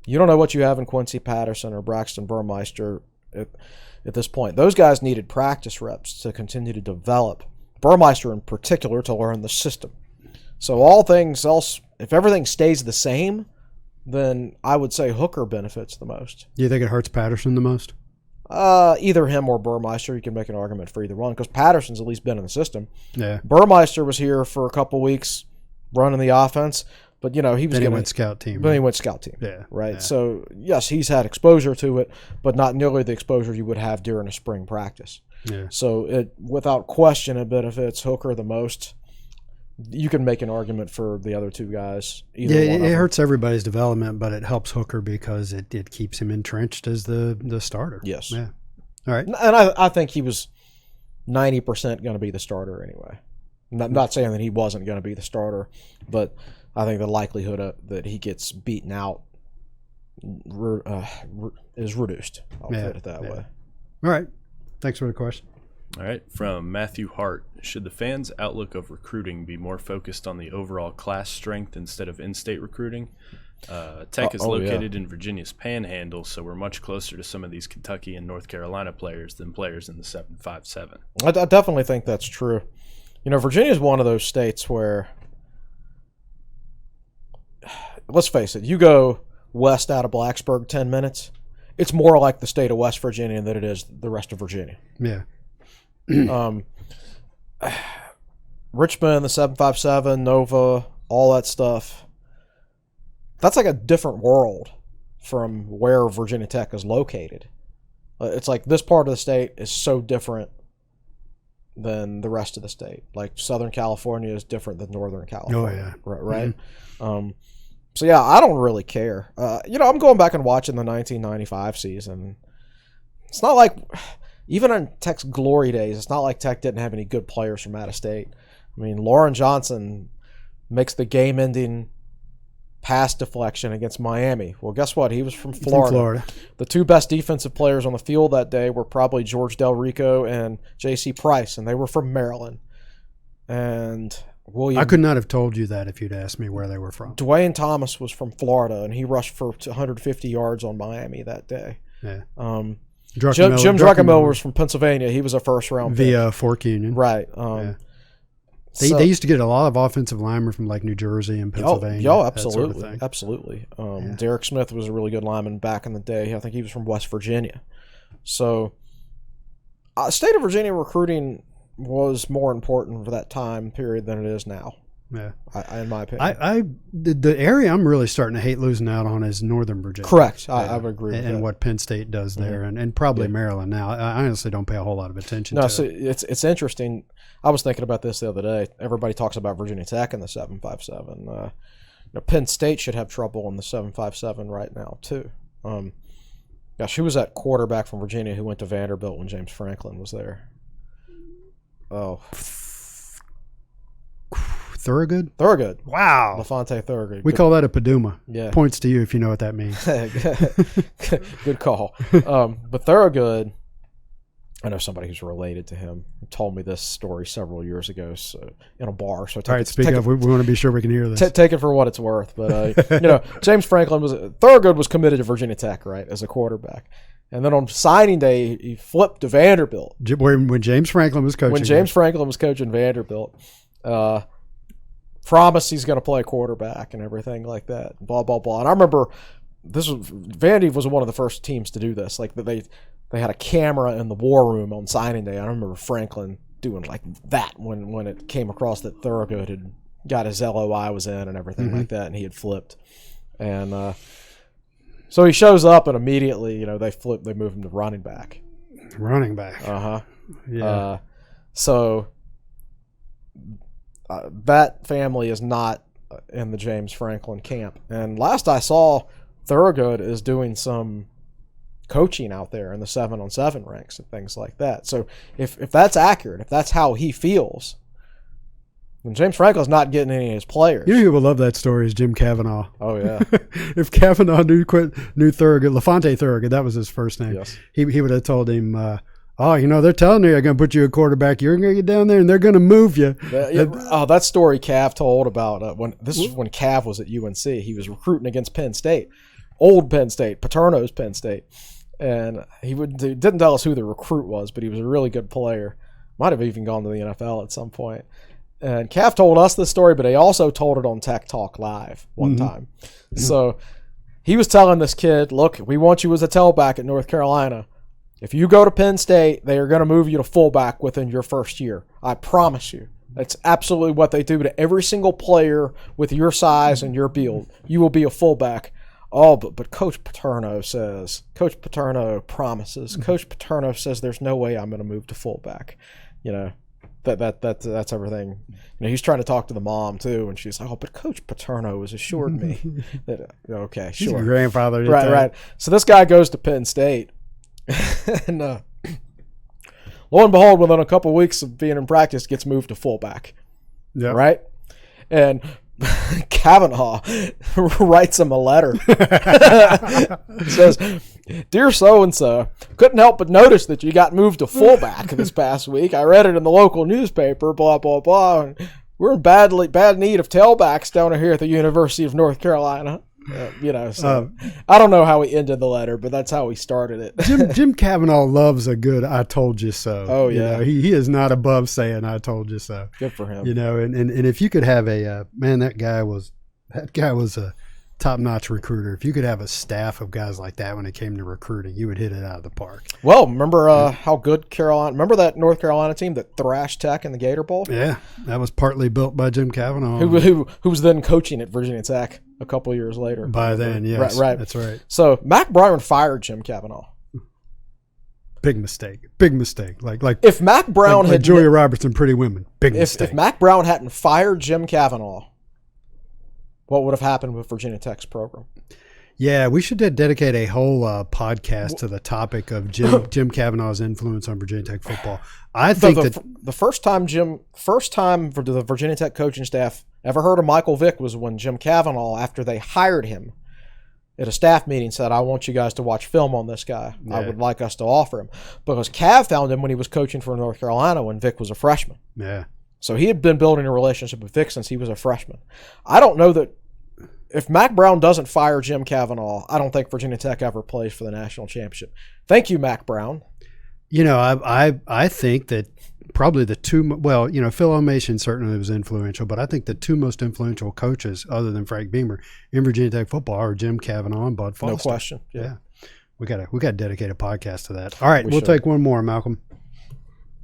You don't know what you have in Quincy Patterson or Braxton Burmeister at this point. Those guys needed practice reps to continue to develop. Burmeister in particular to learn the system. So all things else, if everything stays the same, then I would say Hooker benefits the most. Do you think it hurts Patterson the most? Either him or Burmeister. You can make an argument for either one because Patterson's at least been in the system. Yeah. Burmeister was here for a couple weeks running the offense. But, he was then he went scout team. Then he went scout team. Yeah. Right? Yeah. So, yes, he's had exposure to it, but not nearly the exposure you would have during a spring practice. Yeah. So, without question, it benefits Hooker the most. You can make an argument for the other two guys. It hurts everybody's development, but it helps Hooker because it keeps him entrenched as the starter. Yes. Yeah. All right. And I think he was 90% going to be the starter anyway. I'm not saying that he wasn't going to be the starter, but – I think the likelihood that he gets beaten out is reduced. I'll put it that way. All right. Thanks for the question. All right, from Matthew Hart. Should the fans' outlook of recruiting be more focused on the overall class strength instead of in-state recruiting? Tech is located in Virginia's Panhandle, so we're much closer to some of these Kentucky and North Carolina players than players in the 757. I definitely think that's true. Virginia is one of those states where, let's face it, you go west out of Blacksburg 10 minutes, it's more like the state of West Virginia than it is the rest of Virginia. Yeah. Richmond, the 757, Nova, all that stuff. That's like a different world from where Virginia Tech is located. It's like this part of the state is so different than the rest of the state. Like Southern California is different than Northern California. Oh, yeah. Right? Mm-hmm. So, yeah, I don't really care. I'm going back and watching the 1995 season. It's not like, even in Tech's glory days, it's not like Tech didn't have any good players from out of state. I mean, Lauren Johnson makes the game-ending pass deflection against Miami. Well, guess what? He was from Florida. The two best defensive players on the field that day were probably George Del Rico and J.C. Price, and they were from Maryland. And I could not have told you that if you'd asked me where they were from. Dwayne Thomas was from Florida, and he rushed for 150 yards on Miami that day. Yeah. Jim Druckenmiller was from Pennsylvania. He was a first-round pick. Via Fork Union. Right. Yeah. They used to get a lot of offensive linemen from like New Jersey and Pennsylvania. Absolutely. That sort of thing. Absolutely. Derek Smith was a really good lineman back in the day. I think he was from West Virginia. So, state of Virginia recruiting was more important for that time period than it is now. Yeah, in my opinion. The area I'm really starting to hate losing out on is Northern Virginia. Correct. I would agree with that. And what Penn State does there, and probably Maryland now. I honestly don't pay a whole lot of attention to it. It's interesting. I was thinking about this the other day. Everybody talks about Virginia Tech in the 757. Penn State should have trouble in the 757 right now, too. Who was that quarterback from Virginia who went to Vanderbilt when James Franklin was there? Oh. Thorogood? Wow. LaFontaine Thorogood. We call that a Paduma. Yeah. Points to you if you know what that means. Good call. But Thorogood, I know somebody who's related to him, told me this story several years ago in a bar. So we want to be sure we can hear this. Take it for what it's worth. But, James Franklin Thorogood was committed to Virginia Tech, right, as a quarterback. And then on signing day, he flipped to Vanderbilt. When James Franklin was coaching. When James Franklin was coaching Vanderbilt. Promised he's going to play quarterback and everything like that. Blah, blah, blah. And I remember Vandy was one of the first teams to do this. Like they had a camera in the war room on signing day. I remember Franklin doing like that when it came across that Thorogood had got his LOI was in and everything like that, and he had flipped. And so he shows up, and immediately, they move him to running back. Running back. Yeah. So that family is not in the James Franklin camp. And last I saw, Thorogood is doing some coaching out there in the 7-on-7 ranks and things like that. So if that's accurate, if that's how he feels, then James Franklin's not getting any of his players. You know who will love that story is Jim Cavanaugh. Oh, yeah. If Cavanaugh knew Thorogood, LaFontaine Thorogood, that was his first name. Yes. He would have told him, they're telling you they're going to put you a quarterback. You're going to get down there and they're going to move you. That story Cav told about when Cav was at UNC. He was recruiting against Penn State, old Penn State, Paterno's Penn State. And he didn't tell us who the recruit was, but he was a really good player. Might have even gone to the NFL at some point. And Cav told us this story, but he also told it on Tech Talk Live one time. So he was telling this kid, look, we want you as a tailback at North Carolina. If you go to Penn State, they are going to move you to fullback within your first year. I promise you. That's absolutely what they do to every single player with your size and your build. You will be a fullback. Oh, but Coach Paterno promises. Coach Paterno says there's no way I'm going to move to fullback. That's everything. He's trying to talk to the mom too, and she's like, "Oh, but Coach Paterno has assured me that okay, sure." His grandfather, right. So this guy goes to Penn State, and lo and behold, within a couple of weeks of being in practice, gets moved to fullback. Yeah. Right, and Cavanaugh writes him a letter. Says, Dear so-and-so, couldn't help but notice that you got moved to fullback this past week. I read it in the local newspaper, blah, blah, blah. And we're in bad need of tailbacks down here at the University of North Carolina. I don't know how he ended the letter, but that's how he started it. Jim Cavanaugh loves a good "I told you so." Oh yeah, he is not above saying "I told you so." Good for him. And if you could have a man, that guy was a top-notch recruiter. If you could have a staff of guys like that when it came to recruiting, you would hit it out of the park. Well, remember how good Carolina? Remember that North Carolina team that thrashed Tech in the Gator Bowl? Yeah, that was partly built by Jim Cavanaugh, who was then coaching at Virginia Tech a couple years later. By then, yes, right, that's right. So Mac Brown fired Jim Cavanaugh. Big mistake. Like if Mac Brown had Julia Robertson, Pretty Women. Big mistake. If Mac Brown hadn't fired Jim Cavanaugh, what would have happened with Virginia Tech's program? Yeah, we should dedicate a whole podcast to the topic of Jim Cavanaugh's influence on Virginia Tech football. I think the first time for the Virginia Tech coaching staff ever heard of Michael Vick was when Jim Cavanaugh, after they hired him at a staff meeting, said, "I want you guys to watch film on this guy. Yeah. I would like us to offer him," because Cav found him when he was coaching for North Carolina when Vick was a freshman. Yeah. So he had been building a relationship with Vick since he was a freshman. I don't know that if Mac Brown doesn't fire Jim Cavanaugh, I don't think Virginia Tech ever plays for the national championship. Thank you, Mac Brown. I think that probably the two, Phil O'Mason certainly was influential, but I think the two most influential coaches, other than Frank Beamer, in Virginia Tech football are Jim Cavanaugh and Bud Foster. No question. Yeah. We got to dedicate a podcast to that. All right, we'll take one more, Malcolm.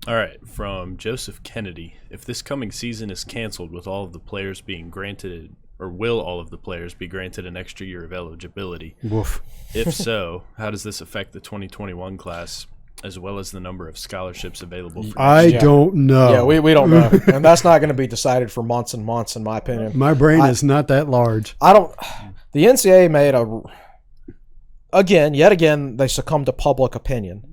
All right, from Joseph Kennedy. If this coming season is canceled with all of the players being granted, or will all of the players be granted an extra year of eligibility? Woof. If so, how does this affect the 2021 class, as well as the number of scholarships available for I don't know. Yeah, we don't know. And that's not going to be decided for months and months, in my opinion. My brain is not that large. The NCAA made yet again, they succumbed to public opinion.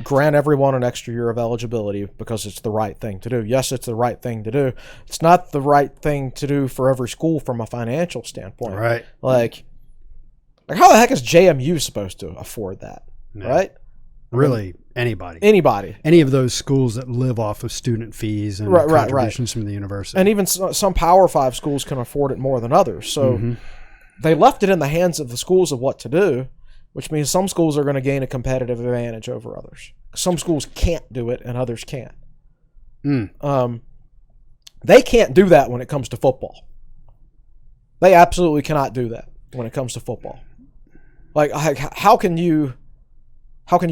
Grant everyone an extra year of eligibility because it's the right thing to do. Yes, it's the right thing to do. It's not the right thing to do for every school from a financial standpoint. Right. Like how the heck is JMU supposed to afford that? No. Right? Really, anybody. Any of those schools that live off of student fees and contributions from the university. And even some Power 5 schools can afford it more than others. So they left it in the hands of the schools of what to do, which means some schools are going to gain a competitive advantage over others. Some schools can't do it and others can. They can't do that when it comes to football. They absolutely cannot do that when it comes to football. Like how can you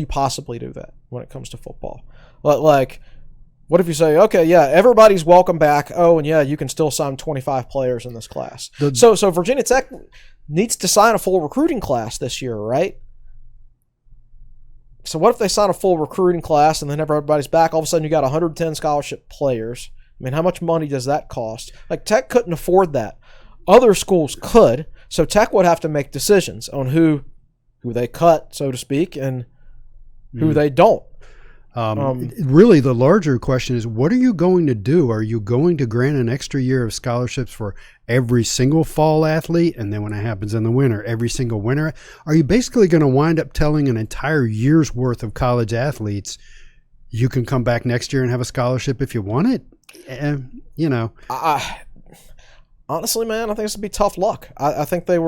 possibly do that when it comes to football? Like, what if you say, okay, yeah, everybody's welcome back. Oh, and yeah, you can still sign 25 players in this class. So Virginia Tech needs to sign a full recruiting class this year, right? So what if they sign a full recruiting class and then everybody's back? All of a sudden you got 110 scholarship players. I mean, how much money does that cost? Like, Tech couldn't afford that. Other schools could. So Tech would have to make decisions on who they cut, so to speak, and who they don't. Really, the larger question is, what are you going to do? Are you going to grant an extra year of scholarships for every single fall athlete? And then when it happens in the winter, every single winter? Are you basically going to wind up telling an entire year's worth of college athletes, you can come back next year and have a scholarship if you want it? Honestly, man, I think this would be tough luck. I think they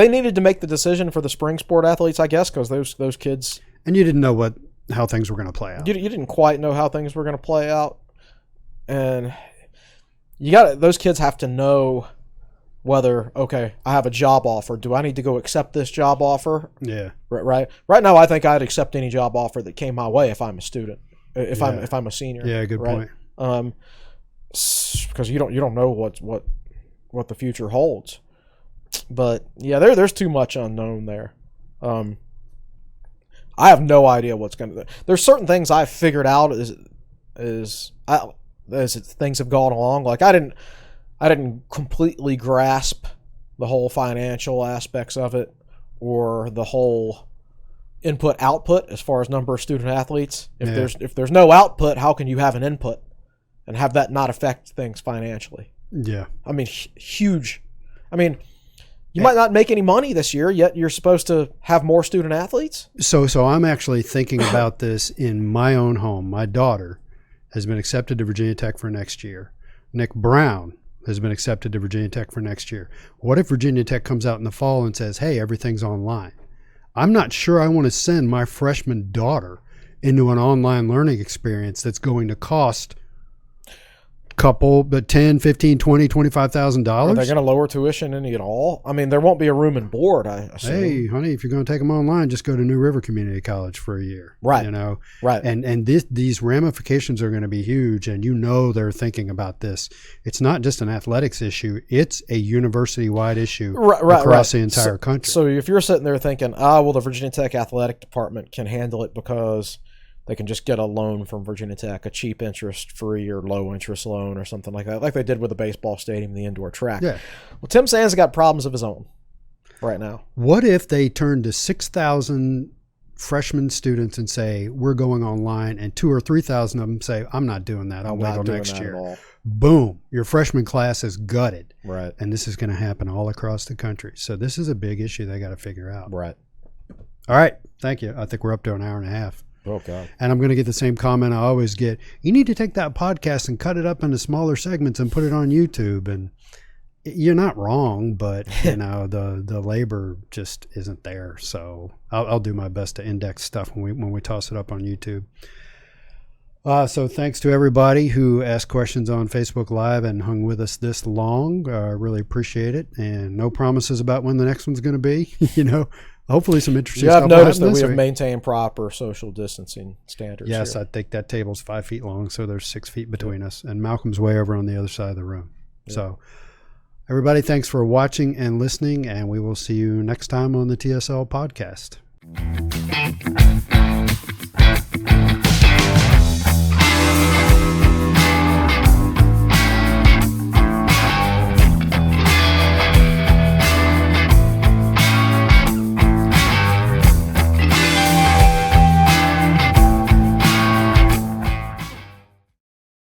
needed to make the decision for the spring sport athletes, I guess, because those kids. And you didn't know how things were going to play out. You didn't quite know how things were going to play out, and those kids have to know whether, okay, I have a job offer. Do I need to go accept this job offer? Yeah. Right now, I think I'd accept any job offer that came my way if I'm a student, if I'm a senior. Yeah, good point. Because you don't know what the future holds. But yeah, there's too much unknown there. I have no idea what's going to. There's certain things I've figured out as things have gone along. Like I didn't completely grasp the whole financial aspects of it, or the whole input output as far as number of student athletes. If there's no output, how can you have an input and have that not affect things financially? Yeah, I mean, huge. I mean, You might not make any money this year, yet you're supposed to have more student athletes. So I'm actually thinking about this in my own home. My daughter has been accepted to Virginia Tech for next year. Nick Brown has been accepted to Virginia Tech for next year. What if Virginia Tech comes out in the fall and says, hey, everything's online? I'm not sure I want to send my freshman daughter into an online learning experience that's going to cost couple, but $10, $15, $20, $25,000. Are they going to lower tuition any at all? I mean, there won't be a room and board, I assume. Hey, honey, if you're going to take them online, just go to New River Community College for a year. Right. You know, right. And these ramifications are going to be huge, and they're thinking about this. It's not just an athletics issue; it's a university-wide issue across the entire country. So if you're sitting there thinking, well, the Virginia Tech athletic department can handle it because they can just get a loan from Virginia Tech, a cheap interest-free or low-interest loan or something like that, like they did with the baseball stadium and the indoor track. Yeah. Well, Tim Sands has got problems of his own right now. What if they turn to 6,000 freshman students and say, we're going online, and 2,000 or 3,000 of them say, I'm not doing that. I'll wait till next year. Boom. Your freshman class is gutted. Right. And this is going to happen all across the country. So this is a big issue they got to figure out. Right. All right. Thank you. I think we're up to an hour and a half. Oh, God. And I'm going to get the same comment I always get. You need to take that podcast and cut it up into smaller segments and put it on YouTube. And you're not wrong, but the labor just isn't there. So I'll do my best to index stuff when we toss it up on YouTube. So thanks to everybody who asked questions on Facebook Live and hung with us this long. I really appreciate it. And no promises about when the next one's going to be. Hopefully some interesting stuff. You have noticed that we have maintained proper social distancing standards. Yes, here. I think that table's 5 feet long, so there's 6 feet between us. And Malcolm's way over on the other side of the room. Yeah. So everybody, thanks for watching and listening, and we will see you next time on the TSL Podcast.